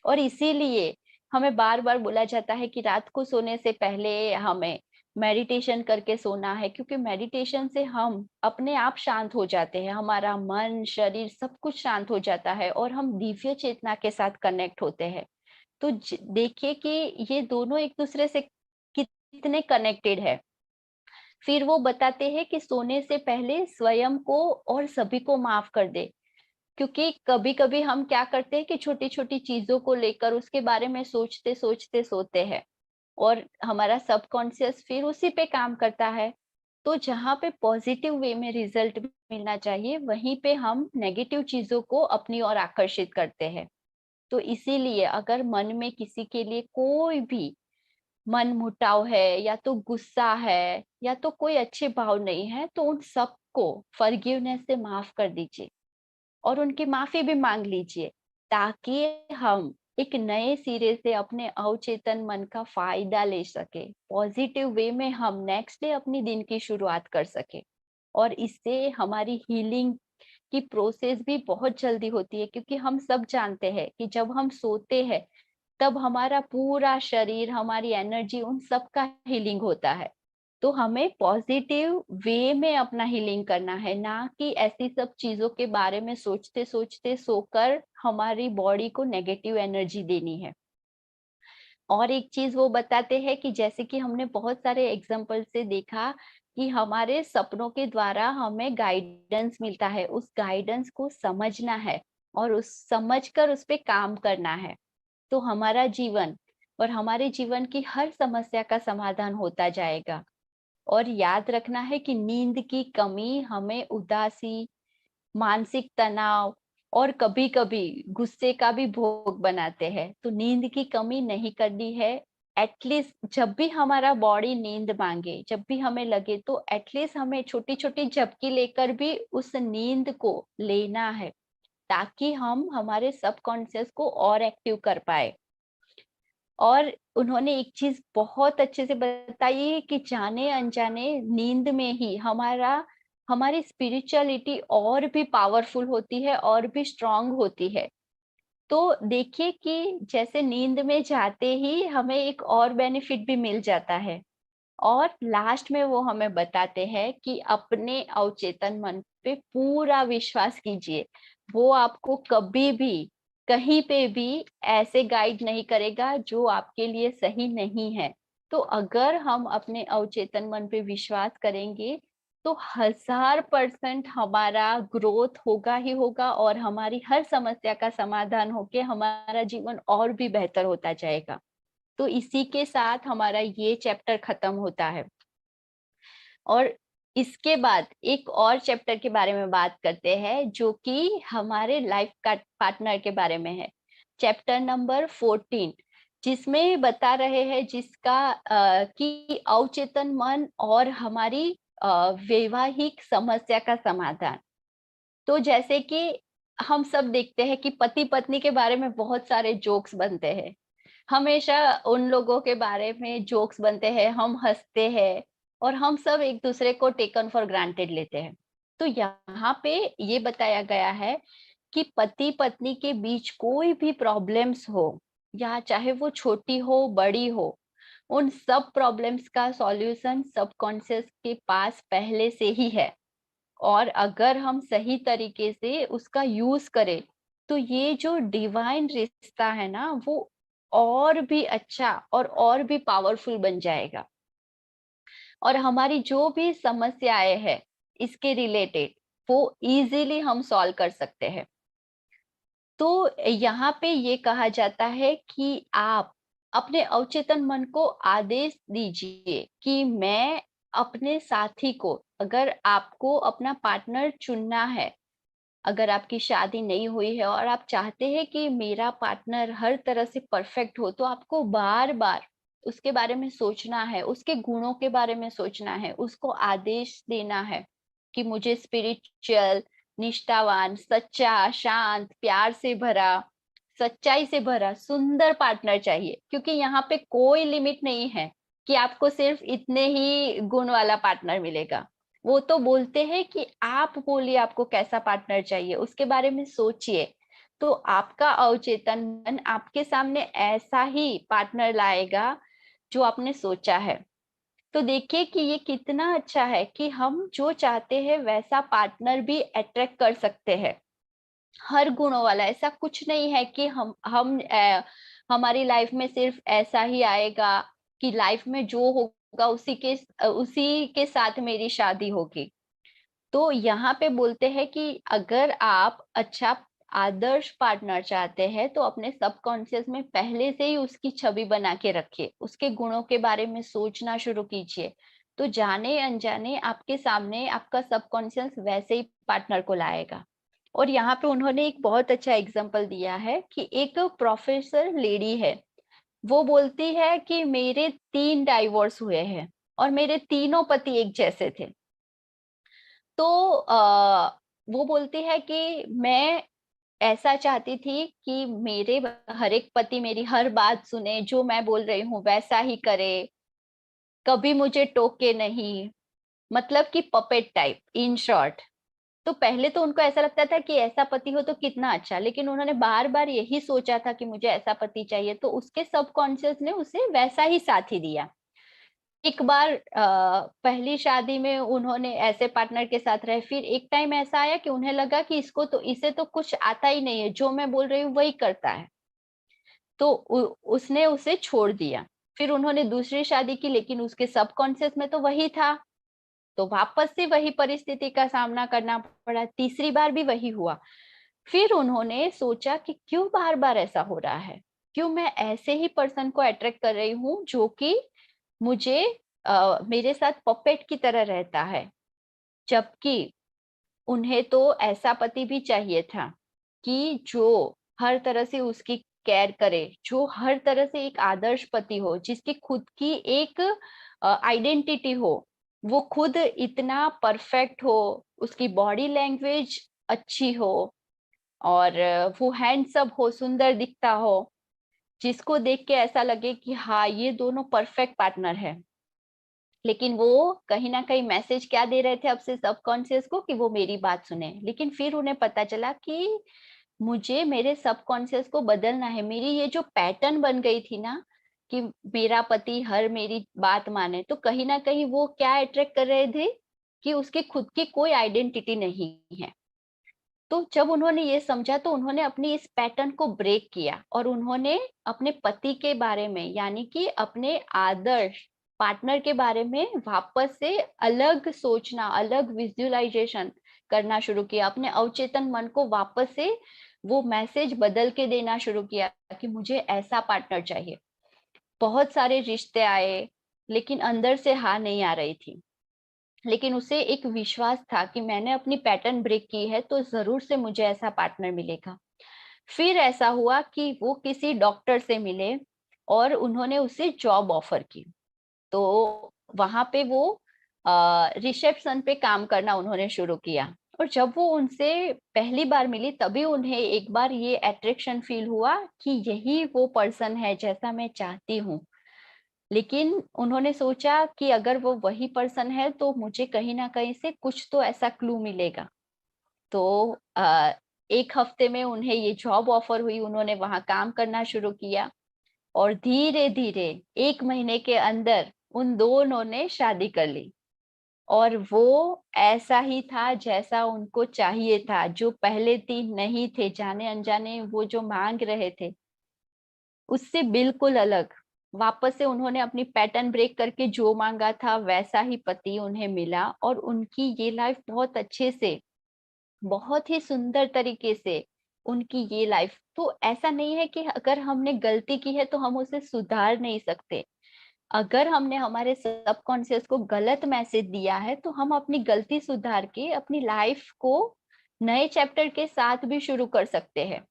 और इसीलिए हमें बार-बार बोला जाता है कि रात को सोने से पहले हमें मेडिटेशन करके सोना है, क्योंकि मेडिटेशन से हम अपने आप शांत हो जाते हैं। हमारा मन, शरीर सब कुछ शांत हो जाता है और हम दिव्य चेतना के साथ कनेक्ट होते हैं। तो देखिए कि ये दोनों एक दूसरे से कितने कनेक्टेड है। फिर वो बताते हैं कि सोने से पहले स्वयं को और सभी को माफ कर दे। क्योंकि कभी-कभी हम क्या करते हैं कि छोटी-छोटी चीज़ों को लेकर उसके बारे में सोचते-सोचते सोते हैं और हमारा सबकॉन्शियस फिर उसी पे काम करता है। तो जहाँ पे पॉजिटिव वे में रिजल्ट मिलना चाहिए, वहीं पे हम नेगेटिव चीज़ों को अपनी ओर आकर्षित करते हैं। तो इसीलिए अगर मन में किसी के लिए कोई भी मनमुटाव है या तो गुस्सा है या तो कोई अच्छे भाव नहीं है, तो उन सबको फॉरगिवनेस से माफ कर दीजिए। और उनकी माफ़ी भी माँग लीजिए, ताकि हम एक नए सिरे से अपने अवचेतन मन का फ़ायदा ले सकें। पॉज़िटिव वे में हम नेक्स्ट डे अपनी दिन की शुरुआत कर सकें। और इससे हमारी हीलिंग की प्रोसेस भी बहुत जल्दी होती है, क्योंकि हम सब जानते हैं कि जब हम सोते हैं, तब हमारा पूरा शरीर, हमारी एनर्जी उन सब का हीलिंग होता है। तो हमें पॉजिटिव वे में अपना हीलिंग करना है, ना कि ऐसी सब चीज़ों के बारे में सोचते-सोचते सोकर हमारी बॉडी को नेगेटिव एनर्जी देनी है। और एक चीज़ वो बताते हैं कि जैसे कि हमने बहुत सारे एग्ज़ाम्पल से देखा कि हमारे सपनों के द्वारा हमें गाइडेंस मिलता है, उस गाइडेंस को समझना है और उस समझकर उस पे काम करना है। तो हमारा जीवन और हमारे जीवन की हर समस्या का समाधान होता जाएगा। और याद रखना है कि नींद की कमी हमें उदासी, मानसिक तनाव और कभी-कभी गुस्से का भी भोग बनाते हैं। तो नींद की कमी नहीं करनी है। एटलीस्ट जब भी हमारा बॉडी नींद माँगे, जब भी हमें लगे, तो एटलीस्ट हमें छोटी-छोटी झपकी लेकर भी उस नींद को लेना है, ताकि हम हमारे सबकॉन्शियस को और एक्टिव कर पाएँ। और उन्होंने एक चीज बहुत अच्छे से बताई है कि जाने अनजाने नींद में ही हमारी स्पिरिचुअलिटी और भी पावरफुल होती है और भी स्ट्रांग होती है। तो देखिए कि जैसे नींद में जाते ही हमें एक और बेनिफिट भी मिल जाता है, और लास्ट में वो हमें बताते हैं कि अपने अवचेतन मन पे पूरा विश्वास कीजिए। वो आपको कभी भी कहीं पे भी ऐसे गाइड नहीं करेगा जो आपके लिए सही नहीं है। तो अगर हम अपने अवचेतन मन पे विश्वास करेंगे तो 1000% हमारा ग्रोथ होगा ही होगा, और हमारी हर समस्या का समाधान होके हमारा जीवन और भी बेहतर होता जाएगा। तो इसी के साथ हमारा ये चैप्टर खत्म होता है, और इसके बाद एक और चैप्टर के बारे में बात करते हैं जो कि हमारे लाइफ का पार्टनर के बारे में है। चैप्टर नंबर 14, जिसमें बता रहे हैं जिसका कि अवचेतन मन और हमारी वैवाहिक समस्या का समाधान। तो जैसे कि हम सब देखते हैं कि पति पत्नी के बारे में बहुत सारे जोक्स बनते हैं। हमेशा उन लोगों के बारे में जोक्स बनते हैं, हम हँसते हैं और हम सब एक-दूसरे को टेकन फॉर ग्रांटेड लेते हैं। तो यहाँ पे ये बताया गया है कि पति-पत्नी के बीच कोई भी प्रॉब्लम्स हो, या चाहे वो छोटी हो, बड़ी हो, उन सब प्रॉब्लम्स का सॉल्यूशन सबकॉन्शियस के पास पहले से ही है। और अगर हम सही तरीके से उसका यूज़ करें, तो ये जो डिवाइन रिश्ता है ना, वो और भी अच्छा और भी पावरफुल बन जाएगा। और हमारी जो भी समस्याएँ हैं, इसके रिलेटेड, वो ईज़िली हम सॉल्व कर सकते हैं। तो यहाँ पे ये कहा जाता है कि आप अपने अवचेतन मन को आदेश दीजिए कि मैं अपने साथी को, अगर आपको अपना पार्टनर चुनना है, अगर आपकी शादी नहीं हुई है और आप चाहते हैं कि मेरा पार्टनर हर तरह से परफेक्ट हो, तो आपको बार-बार उसके बारे में सोचना है, उसके गुणों के बारे में सोचना है, उसको आदेश देना है कि मुझे स्पिरिचुअल, निष्ठावान, सच्चा, शांत, प्यार से भरा, सच्चाई से भरा, सुंदर पार्टनर चाहिए। क्योंकि यहाँ पे कोई लिमिट नहीं है कि आपको सिर्फ इतने ही गुण वाला पार्टनर मिलेगा। वो तो बोलते हैं कि आप बोलिए आपको कैसा पार्टनर चाहिए, उसके बारे में सोचिए। तो आपका अवचेतन मन आपके सामने ऐसा ही पार्टनर लाएगा जो आपने सोचा है। तो देखिए कि ये कितना अच्छा है कि हम जो चाहते हैं वैसा पार्टनर भी अट्रैक्ट कर सकते हैं। हर गुणों वाला, ऐसा कुछ नहीं है कि हमारी लाइफ में सिर्फ ऐसा ही आएगा कि लाइफ में जो होगा उसी के साथ मेरी शादी होगी। तो यहाँ पे बोलते हैं कि अगर आप अच्छा आदर्श पार्टनर चाहते हैं तो अपने सबकॉन्शियस में पहले से ही उसकी छवि बना के रखिए, उसके गुणों के बारे में सोचना शुरू कीजिए। तो जाने अनजाने आपके सामने आपका सबकॉन्शियस वैसे ही पार्टनर को लाएगा। और यहाँ पे उन्होंने एक बहुत अच्छा एग्जाम्पल दिया है कि एक प्रोफेसर लेडी है, वो बोलती है कि मेरे 3 डाइवोर्स हुए हैं और मेरे तीनों पति एक जैसे थे। तो वो बोलती है कि मैं ऐसा चाहती थी कि मेरे हर एक पति मेरी हर बात सुने, जो मैं बोल रही हूँ वैसा ही करे, कभी मुझे टोके नहीं, मतलब कि पपेट टाइप इन शॉर्ट। तो पहले तो उनको ऐसा लगता था कि ऐसा पति हो तो कितना अच्छा, लेकिन उन्होंने बार-बार यही सोचा था कि मुझे ऐसा पति चाहिए, तो उसके सबकॉन्शियस ने उसे वैसा ही साथ ही दिया। एक बार पहली शादी में उन्होंने ऐसे पार्टनर के साथ रहे, फिर एक टाइम ऐसा आया कि उन्हें लगा कि इसे तो कुछ आता ही नहीं है, जो मैं बोल रही हूँ वही करता है। तो उसने उसे छोड़ दिया। फिर उन्होंने दूसरी शादी की, लेकिन उसके सबकॉन्शियस में तो वही था। तो वापस से वही परिस्थिति का सामना करना पड़ा, तीसरी बार भी वही हुआ। फिर उन्होंने सोचा कि क्यों बार-बार ऐसा हो रहा है? क्यों मैं ऐसे ही पर्सन को अट्रैक्ट कर रही हूँ जो कि मुझे मेरे साथ पपेट की तरह रहता है। जबकि उन्हें तो ऐसा पति भी चाहिए था कि जो हर तरह से उसकी केयर करे, जो हर तरह से एक आदर्श पति हो, जिसकी खुद की एक आइडेंटिटी हो, वो खुद इतना परफेक्ट हो, उसकी बॉडी लैंग्वेज अच्छी हो और वो हैंडसम हो, सुंदर दिखता हो। जिसको देख के ऐसा लगे कि हाँ ये दोनों परफेक्ट पार्टनर है। लेकिन वो कहीं ना कहीं मैसेज क्या दे रहे थे अब से सबकॉन्शियस को, कि वो मेरी बात सुने। लेकिन फिर उन्हें पता चला कि मुझे मेरे सबकॉन्शियस को बदलना है। मेरी ये जो पैटर्न बन गई थी ना कि मेरा पति हर मेरी बात माने, तो कहीं ना कहीं वो क्या अट्रैक्ट कर रहे थे कि उसके खुद की कोई आइडेंटिटी नहीं है। तो जब उन्होंने ये समझा तो उन्होंने अपनी इस पैटर्न को ब्रेक किया और उन्होंने अपने पति के बारे में, यानी कि अपने आदर्श पार्टनर के बारे में वापस से अलग सोचना, अलग विजुअलाइजेशन करना शुरू किया। अपने अवचेतन मन को वापस से वो मैसेज बदल के देना शुरू किया कि मुझे ऐसा पार्टनर चाहिए। बहुत सारे रिश्ते आए, लेकिन अंदर से हाँ नहीं आ रही थी। लेकिन उसे एक विश्वास था कि मैंने अपनी पैटर्न ब्रेक की है तो जरूर से मुझे ऐसा पार्टनर मिलेगा। फिर ऐसा हुआ कि वो किसी डॉक्टर से मिले और उन्होंने उसे जॉब ऑफर की। तो वहां पे वो रिसेप्शन पे काम करना उन्होंने शुरू किया। और जब वो उनसे पहली बार मिली तभी उन्हें एक बार ये अट्रैक्शन फील हुआ कि यही वो पर्सन है जैसा मैं चाहती हूँ। लेकिन उन्होंने सोचा कि अगर वो वही पर्सन है तो मुझे कहीं ना कहीं से कुछ तो ऐसा क्लू मिलेगा। तो एक हफ्ते में उन्हें ये जॉब ऑफर हुई, उन्होंने वहां काम करना शुरू किया और धीरे धीरे 1 महीने के अंदर उन दोनों ने शादी कर ली। और वो ऐसा ही था जैसा उनको चाहिए था। जो पहले 3 नहीं थे, जाने अनजाने वो जो मांग रहे थे, उससे बिल्कुल अलग। वापस से उन्होंने अपनी पैटर्न ब्रेक करके जो मांगा था वैसा ही पति उन्हें मिला और उनकी ये लाइफ बहुत अच्छे से, बहुत ही सुंदर तरीके से उनकी ये लाइफ। तो ऐसा नहीं है कि अगर हमने गलती की है तो हम उसे सुधार नहीं सकते। अगर हमने हमारे सबकॉन्शियस को गलत मैसेज दिया है तो हम अपनी गलती सुधार के अपनी लाइफ को नए चैप्टर के साथ भी शुरू कर सकते हैं।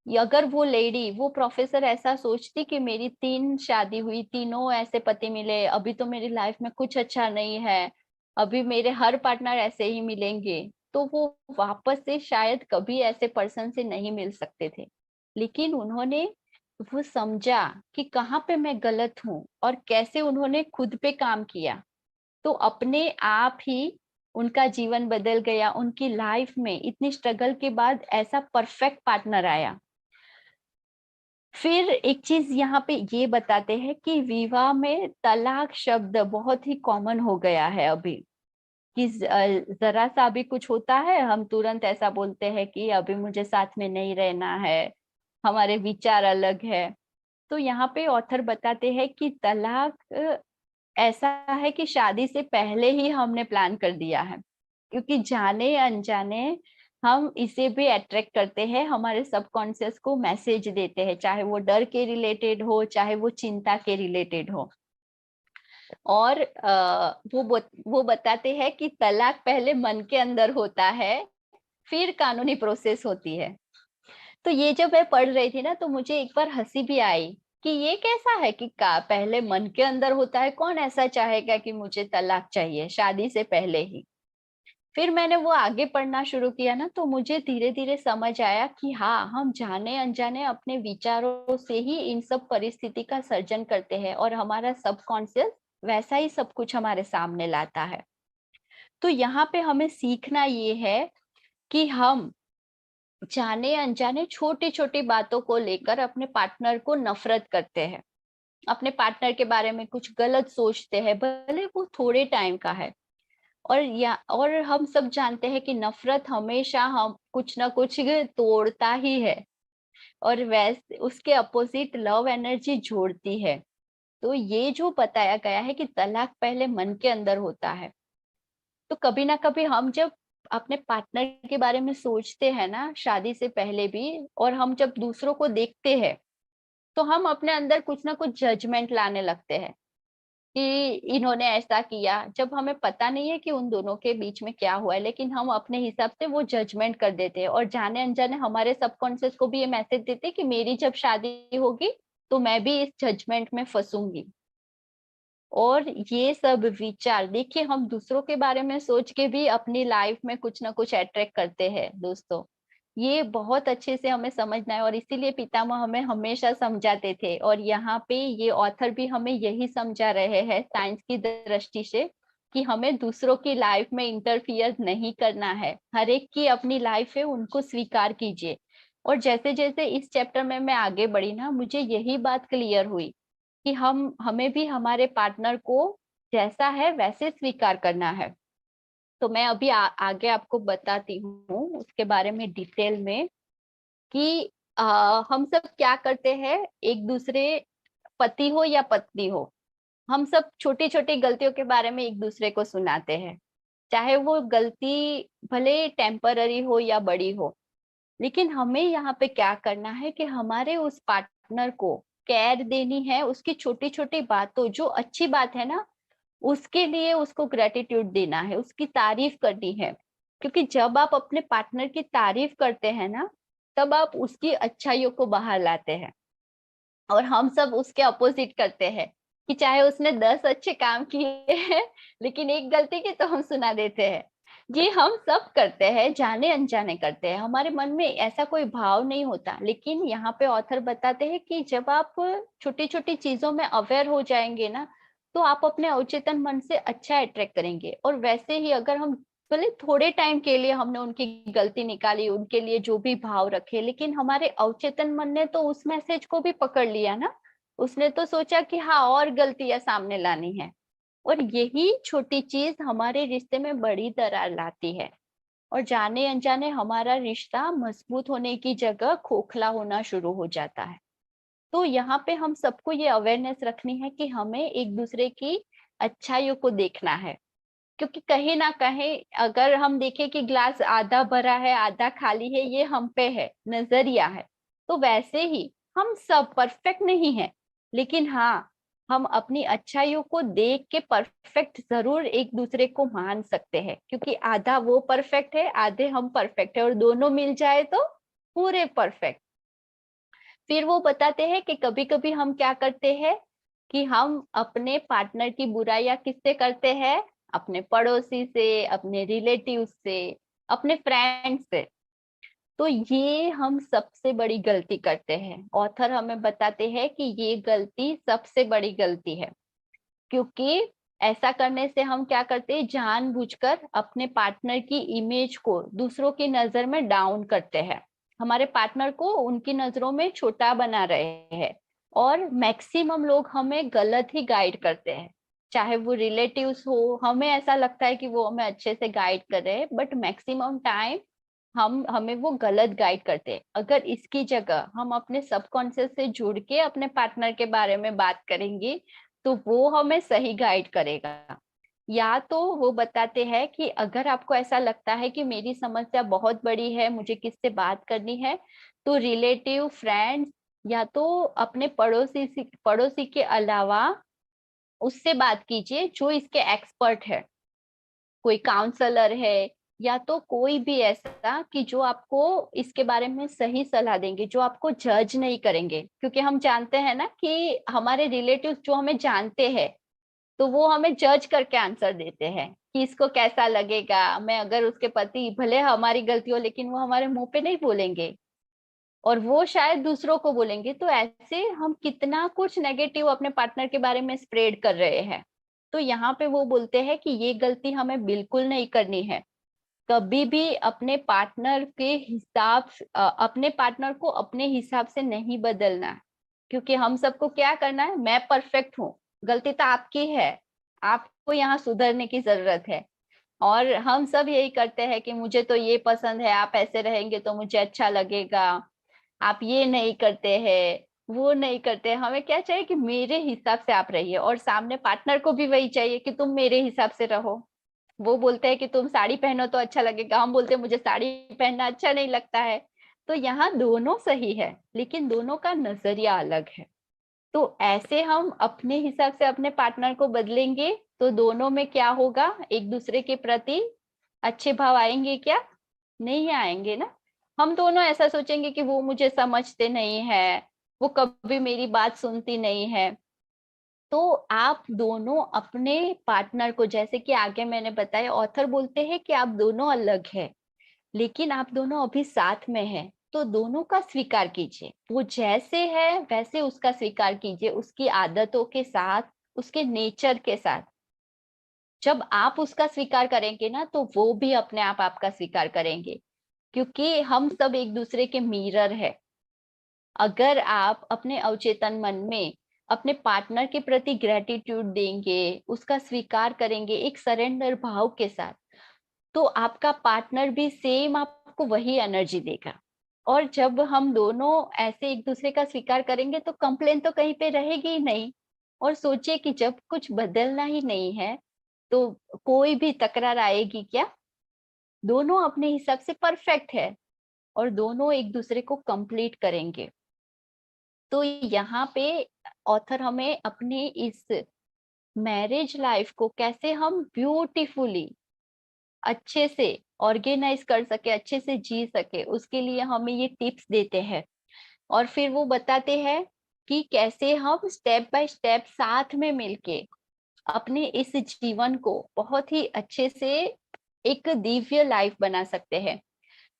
अगर वो लेडी, वो प्रोफेसर ऐसा सोचती कि मेरी 3 शादी हुई, तीनों ऐसे पति मिले, अभी तो मेरी लाइफ में कुछ अच्छा नहीं है, अभी मेरे हर पार्टनर ऐसे ही मिलेंगे, तो वो वापस से शायद कभी ऐसे पर्सन से नहीं मिल सकते थे। लेकिन उन्होंने वो समझा कि कहाँ पे मैं गलत हूँ और कैसे उन्होंने खुद पे काम किया। तो अपने आप ही उनका जीवन बदल गया। उनकी लाइफ में इतनी स्ट्रगल के बाद ऐसा परफेक्ट पार्टनर आया। फिर एक चीज यहाँ पे ये बताते हैं कि विवाह में तलाक शब्द बहुत ही कॉमन हो गया है अभी। कि जरा सा भी कुछ होता है हम तुरंत ऐसा बोलते हैं कि अभी मुझे साथ में नहीं रहना है, हमारे विचार अलग है। तो यहाँ पे ऑथर बताते हैं कि तलाक ऐसा है कि शादी से पहले ही हमने प्लान कर दिया है, क्योंकि जाने अनजाने हम इसे भी अट्रैक्ट करते हैं, हमारे सबकॉन्शियस को मैसेज देते हैं, चाहे वो डर के रिलेटेड हो, चाहे वो चिंता के रिलेटेड हो। और वो बताते हैं कि तलाक पहले मन के अंदर होता है, फिर कानूनी प्रोसेस होती है। तो ये जब मैं पढ़ रही थी ना तो मुझे एक बार हंसी भी आई कि ये कैसा है कि पहले मन के अंदर होता है, कौन ऐसा चाहेगा कि मुझे तलाक चाहिए शादी से पहले ही। फिर मैंने वो आगे पढ़ना शुरू किया ना तो मुझे धीरे धीरे समझ आया कि हाँ, हम जाने अनजाने अपने विचारों से ही इन सब परिस्थिति का सर्जन करते हैं और हमारा सबकॉन्शियस वैसा ही सब कुछ हमारे सामने लाता है। तो यहाँ पे हमें सीखना ये है कि हम जाने अनजाने छोटी छोटी बातों को लेकर अपने पार्टनर को नफरत करते हैं, अपने पार्टनर के बारे में कुछ गलत सोचते हैं, भले वो थोड़े टाइम का है। और हम सब जानते हैं कि नफरत हमेशा हम कुछ ना कुछ तोड़ता ही है और वैसे उसके अपोजिट लव एनर्जी जोड़ती है। तो ये जो बताया गया है कि तलाक पहले मन के अंदर होता है। तो कभी ना कभी हम जब अपने पार्टनर के बारे में सोचते हैं ना शादी से पहले भी, और हम जब दूसरों को देखते हैं तो हम अपने अंदर कुछ ना कुछ जजमेंट लाने लगते हैं कि इन्होंने ऐसा किया, जब हमें पता नहीं है कि उन दोनों के बीच में क्या हुआ है, लेकिन हम अपने हिसाब से वो जजमेंट कर देते हैं और जाने अनजाने हमारे सबकॉन्शियस को भी ये मैसेज देते हैं कि मेरी जब शादी होगी तो मैं भी इस जजमेंट में फंसूंगी। और ये सब विचार देखिए, हम दूसरों के बारे में सोच के भी अपनी लाइफ में कुछ ना कुछ अट्रैक्ट करते हैं दोस्तों। ये बहुत अच्छे से हमें समझना है और इसीलिए पितामह हमें हमेशा समझाते थे। और यहाँ पे ये ऑथर भी हमें यही समझा रहे हैं साइंस की दृष्टि से, कि हमें दूसरों की लाइफ में इंटरफियर नहीं करना है। हर एक की अपनी लाइफ है, उनको स्वीकार कीजिए। और जैसे जैसे इस चैप्टर में मैं आगे बढ़ी ना, मुझे यही बात क्लियर हुई कि हमें भी हमारे पार्टनर को जैसा है वैसे स्वीकार करना है। तो मैं अभी आगे आपको बताती हूँ उसके बारे में डिटेल में, कि हम सब क्या करते हैं, एक दूसरे, पति हो या पत्नी हो, हम सब छोटी छोटी गलतियों के बारे में एक दूसरे को सुनाते हैं। चाहे वो गलती भले टेम्पररी हो या बड़ी हो, लेकिन हमें यहाँ पे क्या करना है कि हमारे उस पार्टनर को केयर देनी है, उसकी छोटी छोटी बातों, जो अच्छी बात है ना, उसके लिए उसको ग्रेटिट्यूड देना है, उसकी तारीफ करनी है। क्योंकि जब आप अपने पार्टनर की तारीफ करते हैं ना, तब आप उसकी अच्छाइयों को बाहर लाते हैं। और हम सब उसके अपोजिट करते हैं, कि चाहे उसने 10 अच्छे काम किए हैं, लेकिन एक गलती की तो हम सुना देते हैं। ये हम सब करते हैं, जाने अनजाने करते हैं, हमारे मन में ऐसा कोई भाव नहीं होता। लेकिन यहाँ पे ऑथर बताते हैं कि जब आप छोटी छोटी चीजों में अवेयर हो जाएंगे ना, तो आप अपने अवचेतन मन से अच्छा अट्रैक्ट करेंगे। और वैसे ही अगर हम भले थोड़े टाइम के लिए हमने उनकी गलती निकाली, उनके लिए जो भी भाव रखे, लेकिन हमारे अवचेतन मन ने तो उस मैसेज को भी पकड़ लिया ना। उसने तो सोचा कि हाँ, और गलतियां सामने लानी है। और यही छोटी चीज हमारे रिश्ते में बड़ी दरार लाती है। और जाने अनजाने हमारा रिश्ता मजबूत होने की जगह खोखला होना शुरू हो जाता है। तो यहाँ पे हम सबको ये अवेयरनेस रखनी है कि हमें एक दूसरे की अच्छाइयों को देखना है। क्योंकि कहीं ना कहीं अगर हम देखें कि ग्लास आधा भरा है आधा खाली है, ये हम पे है, नजरिया है। तो वैसे ही हम सब परफेक्ट नहीं है, लेकिन हाँ, हम अपनी अच्छाइयों को देख के परफेक्ट जरूर एक दूसरे को मान सकते हैं। क्योंकि आधा वो परफेक्ट है, आधे हम परफेक्ट है, और दोनों मिल जाए तो पूरे परफेक्ट। फिर वो बताते हैं कि कभी कभी हम क्या करते हैं, कि हम अपने पार्टनर की बुराइयां किससे करते हैं, अपने पड़ोसी से, अपने रिलेटिव से, अपने फ्रेंड से। तो ये हम सबसे बड़ी गलती करते हैं। ऑथर हमें बताते हैं कि ये गलती सबसे बड़ी गलती है। क्योंकि ऐसा करने से हम क्या करते हैं, जानबूझकर अपने पार्टनर की इमेज को दूसरों की नजर में डाउन करते हैं, हमारे पार्टनर को उनकी नजरों में छोटा बना रहे हैं। और मैक्सिमम लोग हमें गलत ही गाइड करते हैं। चाहे वो रिलेटिव्स हो, हमें ऐसा लगता है कि वो हमें अच्छे से गाइड कर रहे हैं, बट मैक्सिमम टाइम हमें वो गलत गाइड करते हैं। अगर इसकी जगह हम अपने सबकॉन्शियस से जुड़ के अपने पार्टनर के बारे में बात करेंगे, तो वो हमें सही गाइड करेगा। या तो वो बताते हैं कि अगर आपको ऐसा लगता है कि मेरी समस्या बहुत बड़ी है, मुझे किससे बात करनी है, तो रिलेटिव, फ्रेंड्स, या तो अपने पड़ोसी के अलावा उससे बात कीजिए जो इसके एक्सपर्ट है। कोई काउंसलर है, या तो कोई भी ऐसा कि जो आपको इसके बारे में सही सलाह देंगे, जो आपको जज नहीं करेंगे। क्योंकि हम जानते हैं ना कि हमारे रिलेटिव्स जो हमें जानते हैं, तो वो हमें जज करके आंसर देते हैं कि इसको कैसा लगेगा। मैं अगर उसके पति, भले हमारी गलती हो, लेकिन वो हमारे मुंह पे नहीं बोलेंगे, और वो शायद दूसरों को बोलेंगे। तो ऐसे हम कितना कुछ नेगेटिव अपने पार्टनर के बारे में स्प्रेड कर रहे हैं। तो यहाँ पे वो बोलते हैं कि ये गलती हमें बिल्कुल नहीं करनी है। कभी भी अपने पार्टनर के अपने पार्टनर को अपने हिसाब से नहीं बदलना। क्योंकि हम सबको क्या करना है, मैं परफेक्ट हूँ, गलती तो आपकी है, आपको यहाँ सुधरने की जरूरत है। और हम सब यही करते हैं कि मुझे तो ये पसंद है, आप ऐसे रहेंगे तो मुझे अच्छा लगेगा, आप ये नहीं करते हैं, वो नहीं करते हैं। हमें क्या चाहिए कि मेरे हिसाब से आप रहिए, और सामने पार्टनर को भी वही चाहिए कि तुम मेरे हिसाब से रहो। वो बोलते हैं कि तुम साड़ी पहनो तो अच्छा लगेगा, हम बोलते हैं मुझे साड़ी पहनना अच्छा नहीं लगता है। तो यहाँ दोनों सही है, लेकिन दोनों का नजरिया अलग है। तो ऐसे हम अपने हिसाब से अपने पार्टनर को बदलेंगे, तो दोनों में क्या होगा, एक दूसरे के प्रति अच्छे भाव आएंगे क्या? नहीं आएंगे ना। हम दोनों ऐसा सोचेंगे कि वो मुझे समझते नहीं है, वो कभी मेरी बात सुनती नहीं है। तो आप दोनों अपने पार्टनर को, जैसे कि आगे मैंने बताया, ऑथर बोलते हैं कि आप दोनों अलग है, लेकिन आप दोनों अभी साथ में हैं, तो दोनों का स्वीकार कीजिए। वो जैसे है वैसे उसका स्वीकार कीजिए, उसकी आदतों के साथ, उसके नेचर के साथ। जब आप उसका स्वीकार करेंगे ना, तो वो भी अपने आप आपका स्वीकार करेंगे, क्योंकि हम सब एक दूसरे के मिरर है। अगर आप अपने अवचेतन मन में अपने पार्टनर के प्रति ग्रेटिट्यूड देंगे, उसका स्वीकार करेंगे एक सरेंडर भाव के साथ, तो आपका पार्टनर भी सेम आपको वही एनर्जी देगा। और जब हम दोनों ऐसे एक दूसरे का स्वीकार करेंगे, तो कंप्लेन तो कहीं पे रहेगी ही नहीं। और सोचिए कि जब कुछ बदलना ही नहीं है, तो कोई भी तकरार आएगी क्या? दोनों अपने हिसाब से परफेक्ट है और दोनों एक दूसरे को कंप्लीट करेंगे। तो यहाँ पे ऑथर हमें अपने इस मैरिज लाइफ को कैसे हम ब्यूटीफुली अच्छे से ऑर्गेनाइज कर सके, अच्छे से जी सके, उसके लिए हमें ये टिप्स देते हैं। और फिर वो बताते हैं कि कैसे हम स्टेप बाय स्टेप साथ में मिलके अपने इस जीवन को बहुत ही अच्छे से एक दिव्य लाइफ बना सकते हैं।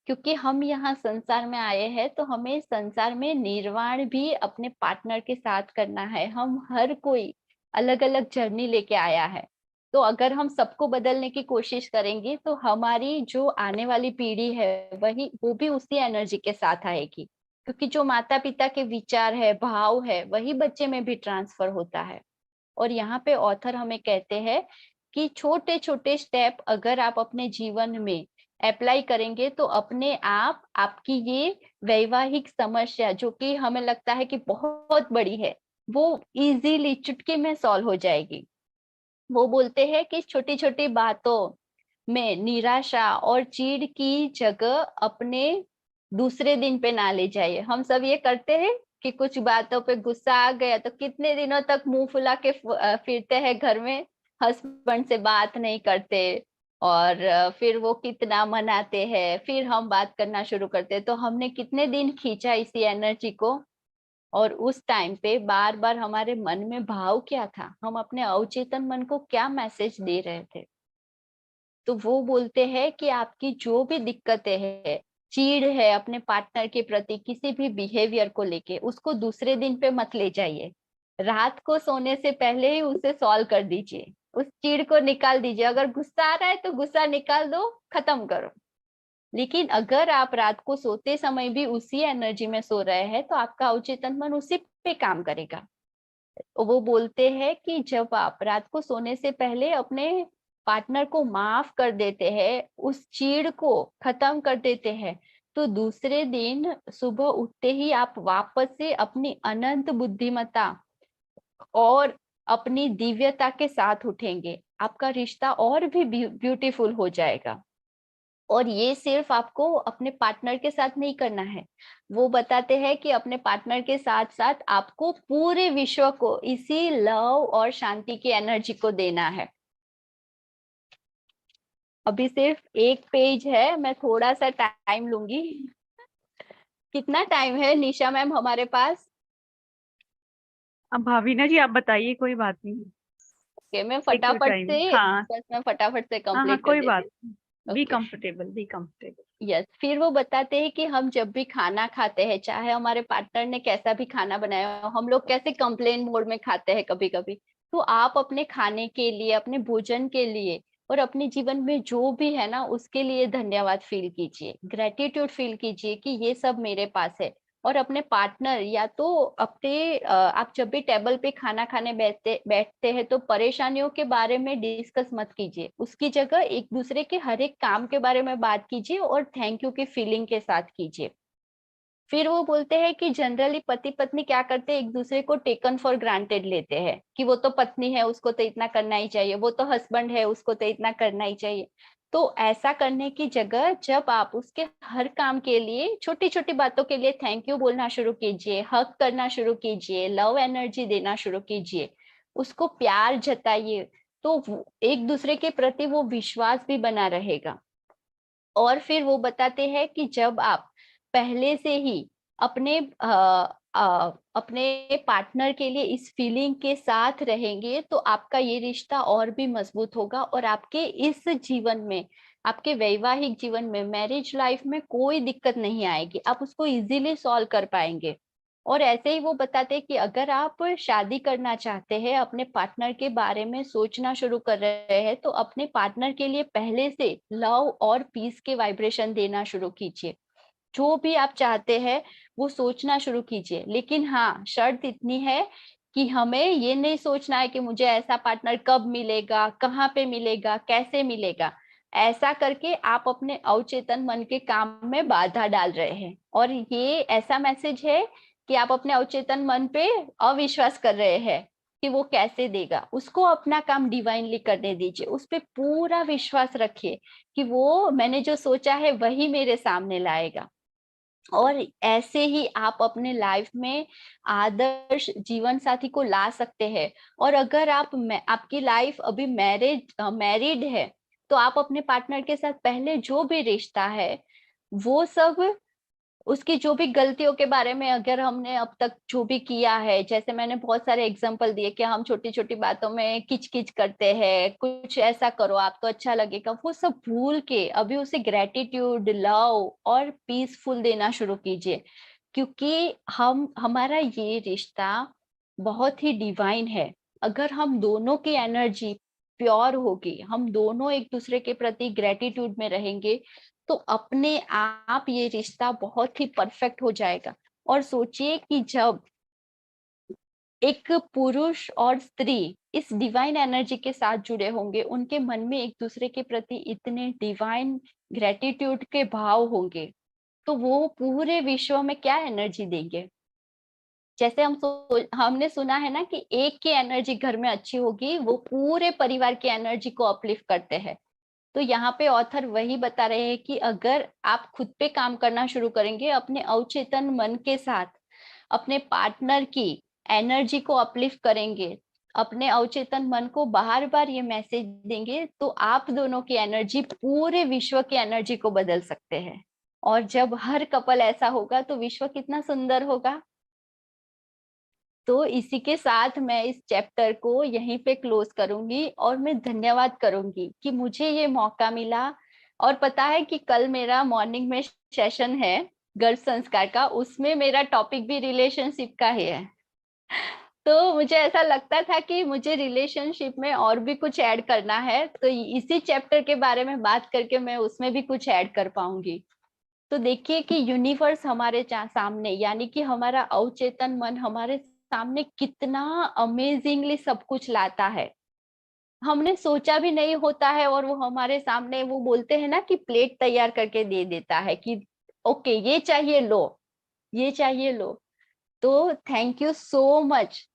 क्योंकि हम यहाँ संसार में आए हैं, तो हमें संसार में निर्वाण भी अपने पार्टनर के साथ करना है। हम हर कोई अलग अलग जर्नी लेके आया है। तो अगर हम सबको बदलने की कोशिश करेंगे, तो हमारी जो आने वाली पीढ़ी है वही वो भी उसी एनर्जी के साथ आएगी। क्योंकि जो माता पिता के विचार है, भाव है, वही बच्चे में भी ट्रांसफर होता है। और यहाँ पे ऑथर हमें कहते हैं कि छोटे छोटे स्टेप अगर आप अपने जीवन में अप्लाई करेंगे, तो अपने आप आपकी ये वैवाहिक समस्या, जो कि हमें लगता है कि बहुत बड़ी है, वो इजीली चुटकी में सॉल्व हो जाएगी। वो बोलते हैं कि छोटी छोटी बातों में निराशा और चिढ़ की जगह अपने दूसरे दिन पे ना ले जाइए। हम सब ये करते हैं कि कुछ बातों पे गुस्सा आ गया तो कितने दिनों तक मुंह फुला के फिरते हैं घर में, हस्बैंड से बात नहीं करते। और फिर वो कितना मनाते हैं, फिर हम बात करना शुरू करते हैं। तो हमने कितने दिन खींचा इसी एनर्जी को, और उस टाइम पे बार बार हमारे मन में भाव क्या था, हम अपने अवचेतन मन को क्या मैसेज दे रहे थे। तो वो बोलते हैं कि आपकी जो भी दिक्कतें है, चीड़ है अपने पार्टनर के प्रति किसी भी बिहेवियर को लेके, उसको दूसरे दिन पे मत ले जाइए। रात को सोने से पहले ही उसे सॉल्व कर दीजिए, उस चीड़ को निकाल दीजिए। अगर गुस्सा आ रहा है तो गुस्सा निकाल दो, खत्म करो। लेकिन अगर आप रात को सोते समय भी उसी एनर्जी में सो रहे हैं, तो आपका अवचेतन मन उसी पे काम करेगा। वो बोलते हैं कि जब आप रात को सोने से पहले अपने पार्टनर को माफ कर देते हैं, उस चीड़ को खत्म कर देते हैं, तो दूसरे दिन सुबह उठते ही आप वापस से अपनी अनंत बुद्धिमत्ता और अपनी दिव्यता के साथ उठेंगे। आपका रिश्ता और भी ब्यूटीफुल हो जाएगा। और ये सिर्फ आपको अपने पार्टनर के साथ नहीं करना है। वो बताते हैं कि अपने पार्टनर के साथ साथ आपको पूरे विश्व को इसी लव और शांति की एनर्जी को देना है। अभी सिर्फ एक पेज है, मैं थोड़ा सा टाइम लूंगी। कितना टाइम है निशा मैम हमारे पास? अब भाविना जी आप बताइए, कोई बात नहीं। ओके, मैं टेक योर फटाफट टाइम। से हाँ। बस मैं फटाफट से हाँ हाँ, कंप्लीट कर कोई देती बात। हूँ। Be okay. Comfortable, be comfortable. Yes, फिर वो बताते हैं कि हम जब भी खाना खाते हैं, चाहे हमारे पार्टनर ने कैसा भी खाना बनाया हो, हम लोग कैसे कंप्लेन मोड में खाते हैं कभी कभी। तो आप अपने खाने के लिए, अपने भोजन के लिए और अपने जीवन में जो भी है ना, उसके लिए धन्यवाद फील कीजिए, ग्रेटिट्यूड फील कीजिए कि ये सब मेरे पास है। और अपने पार्टनर या तो अपने आप जब भी टेबल पे खाना खाने बैठते बैठते हैं, तो परेशानियों के बारे में डिस्कस मत कीजिए, उसकी जगह एक दूसरे के हर एक काम के बारे में बात कीजिए और थैंक यू की फीलिंग के साथ कीजिए। फिर वो बोलते हैं कि जनरली पति पत्नी क्या करते हैं, एक दूसरे को टेकन फॉर ग्रांटेड लेते हैं कि वो तो पत्नी है, उसको तो इतना करना ही चाहिए, वो तो हस्बैंड है, उसको तो इतना करना ही चाहिए। तो ऐसा करने की जगह जब आप उसके हर काम के लिए, छोटी छोटी बातों के लिए थैंक यू बोलना शुरू कीजिए, हक करना शुरू कीजिए, लव एनर्जी देना शुरू कीजिए, उसको प्यार जताइए। तो एक दूसरे के प्रति वो विश्वास भी बना रहेगा। और फिर वो बताते हैं कि जब आप पहले से ही अपने अपने पार्टनर के लिए इस फीलिंग के साथ रहेंगे, तो आपका ये रिश्ता और भी मजबूत होगा और आपके इस जीवन में आपके वैवाहिक जीवन में, मैरिज लाइफ में कोई दिक्कत नहीं आएगी, आप उसको इजीली सॉल्व कर पाएंगे। और ऐसे ही वो बताते हैं कि अगर आप शादी करना चाहते हैं, अपने पार्टनर के बारे में सोचना शुरू कर रहे हैं, तो अपने पार्टनर के लिए पहले से लव और पीस के वाइब्रेशन देना शुरू कीजिए। जो भी आप चाहते हैं वो सोचना शुरू कीजिए, लेकिन हाँ, शर्त इतनी है कि हमें ये नहीं सोचना है कि मुझे ऐसा पार्टनर कब मिलेगा, कहाँ पे मिलेगा, कैसे मिलेगा। ऐसा करके आप अपने अवचेतन मन के काम में बाधा डाल रहे हैं, और ये ऐसा मैसेज है कि आप अपने अवचेतन मन पे अविश्वास कर रहे हैं कि वो कैसे देगा। उसको अपना काम डिवाइनली करने दीजिए, उस पे पूरा विश्वास रखिए कि वो मैंने जो सोचा है वही मेरे सामने लाएगा। और ऐसे ही आप अपने लाइफ में आदर्श जीवन साथी को ला सकते हैं। और अगर आपकी लाइफ अभी मैरिड है, तो आप अपने पार्टनर के साथ पहले जो भी रिश्ता है वो सब, उसकी जो भी गलतियों के बारे में, अगर हमने अब तक जो भी किया है, जैसे मैंने बहुत सारे एग्जांपल दिए कि हम छोटी छोटी बातों में किच किच करते हैं, कुछ ऐसा करो आप तो अच्छा लगेगा, वो सब भूल के अभी उसे ग्रेटिट्यूड, लव और पीसफुल देना शुरू कीजिए। क्योंकि हमारा ये रिश्ता बहुत ही डिवाइन है। अगर हम दोनों की एनर्जी प्योर होगी, हम दोनों एक दूसरे के प्रति ग्रेटिट्यूड में रहेंगे, तो अपने आप ये रिश्ता बहुत ही परफेक्ट हो जाएगा। और सोचिए कि जब एक पुरुष और स्त्री इस डिवाइन एनर्जी के साथ जुड़े होंगे, उनके मन में एक दूसरे के प्रति इतने डिवाइन ग्रेटिट्यूड के भाव होंगे, तो वो पूरे विश्व में क्या एनर्जी देंगे। जैसे हमने सुना है ना कि एक की एनर्जी घर में अच्छी होगी, वो पूरे परिवार की एनर्जी को अपलिफ्ट करते हैं। तो यहाँ पे ऑथर वही बता रहे हैं कि अगर आप खुद पे काम करना शुरू करेंगे, अपने अवचेतन मन के साथ अपने पार्टनर की एनर्जी को अपलिफ्ट करेंगे, अपने अवचेतन मन को बार बार ये मैसेज देंगे, तो आप दोनों की एनर्जी पूरे विश्व की एनर्जी को बदल सकते हैं। और जब हर कपल ऐसा होगा तो विश्व कितना सुंदर होगा। तो इसी के साथ मैं इस चैप्टर को यहीं पे क्लोज करूंगी, और मैं धन्यवाद करूंगी कि मुझे ये मौका मिला। और पता है कि कल मेरा मॉर्निंग में सेशन है गर्भ संस्कार का, उसमें मेरा टॉपिक भी रिलेशनशिप का ही है। तो मुझे ऐसा लगता था कि मुझे रिलेशनशिप में और भी कुछ ऐड करना है, तो इसी चैप्टर के बारे में बात करके मैं उसमें भी कुछ ऐड कर पाऊंगी। तो देखिए कि यूनिवर्स हमारे सामने, यानी कि हमारा अवचेतन मन हमारे सामने कितना अमेजिंगली सब कुछ लाता है। हमने सोचा भी नहीं होता है, और वो हमारे सामने, वो बोलते हैं ना कि प्लेट तैयार करके दे देता है कि ओके ये चाहिए लो, ये चाहिए लो। तो thank you so much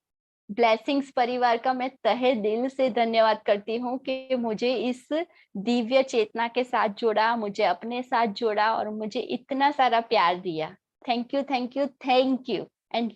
blessings परिवार का, मैं तहे दिल से धन्यवाद करती हूँ कि मुझे इस दिव्य चेतना के साथ जोड़ा, मुझे अपने साथ जोड़ा और मुझे इतना सारा प्यार दिया। Thank you, thank you, thank you and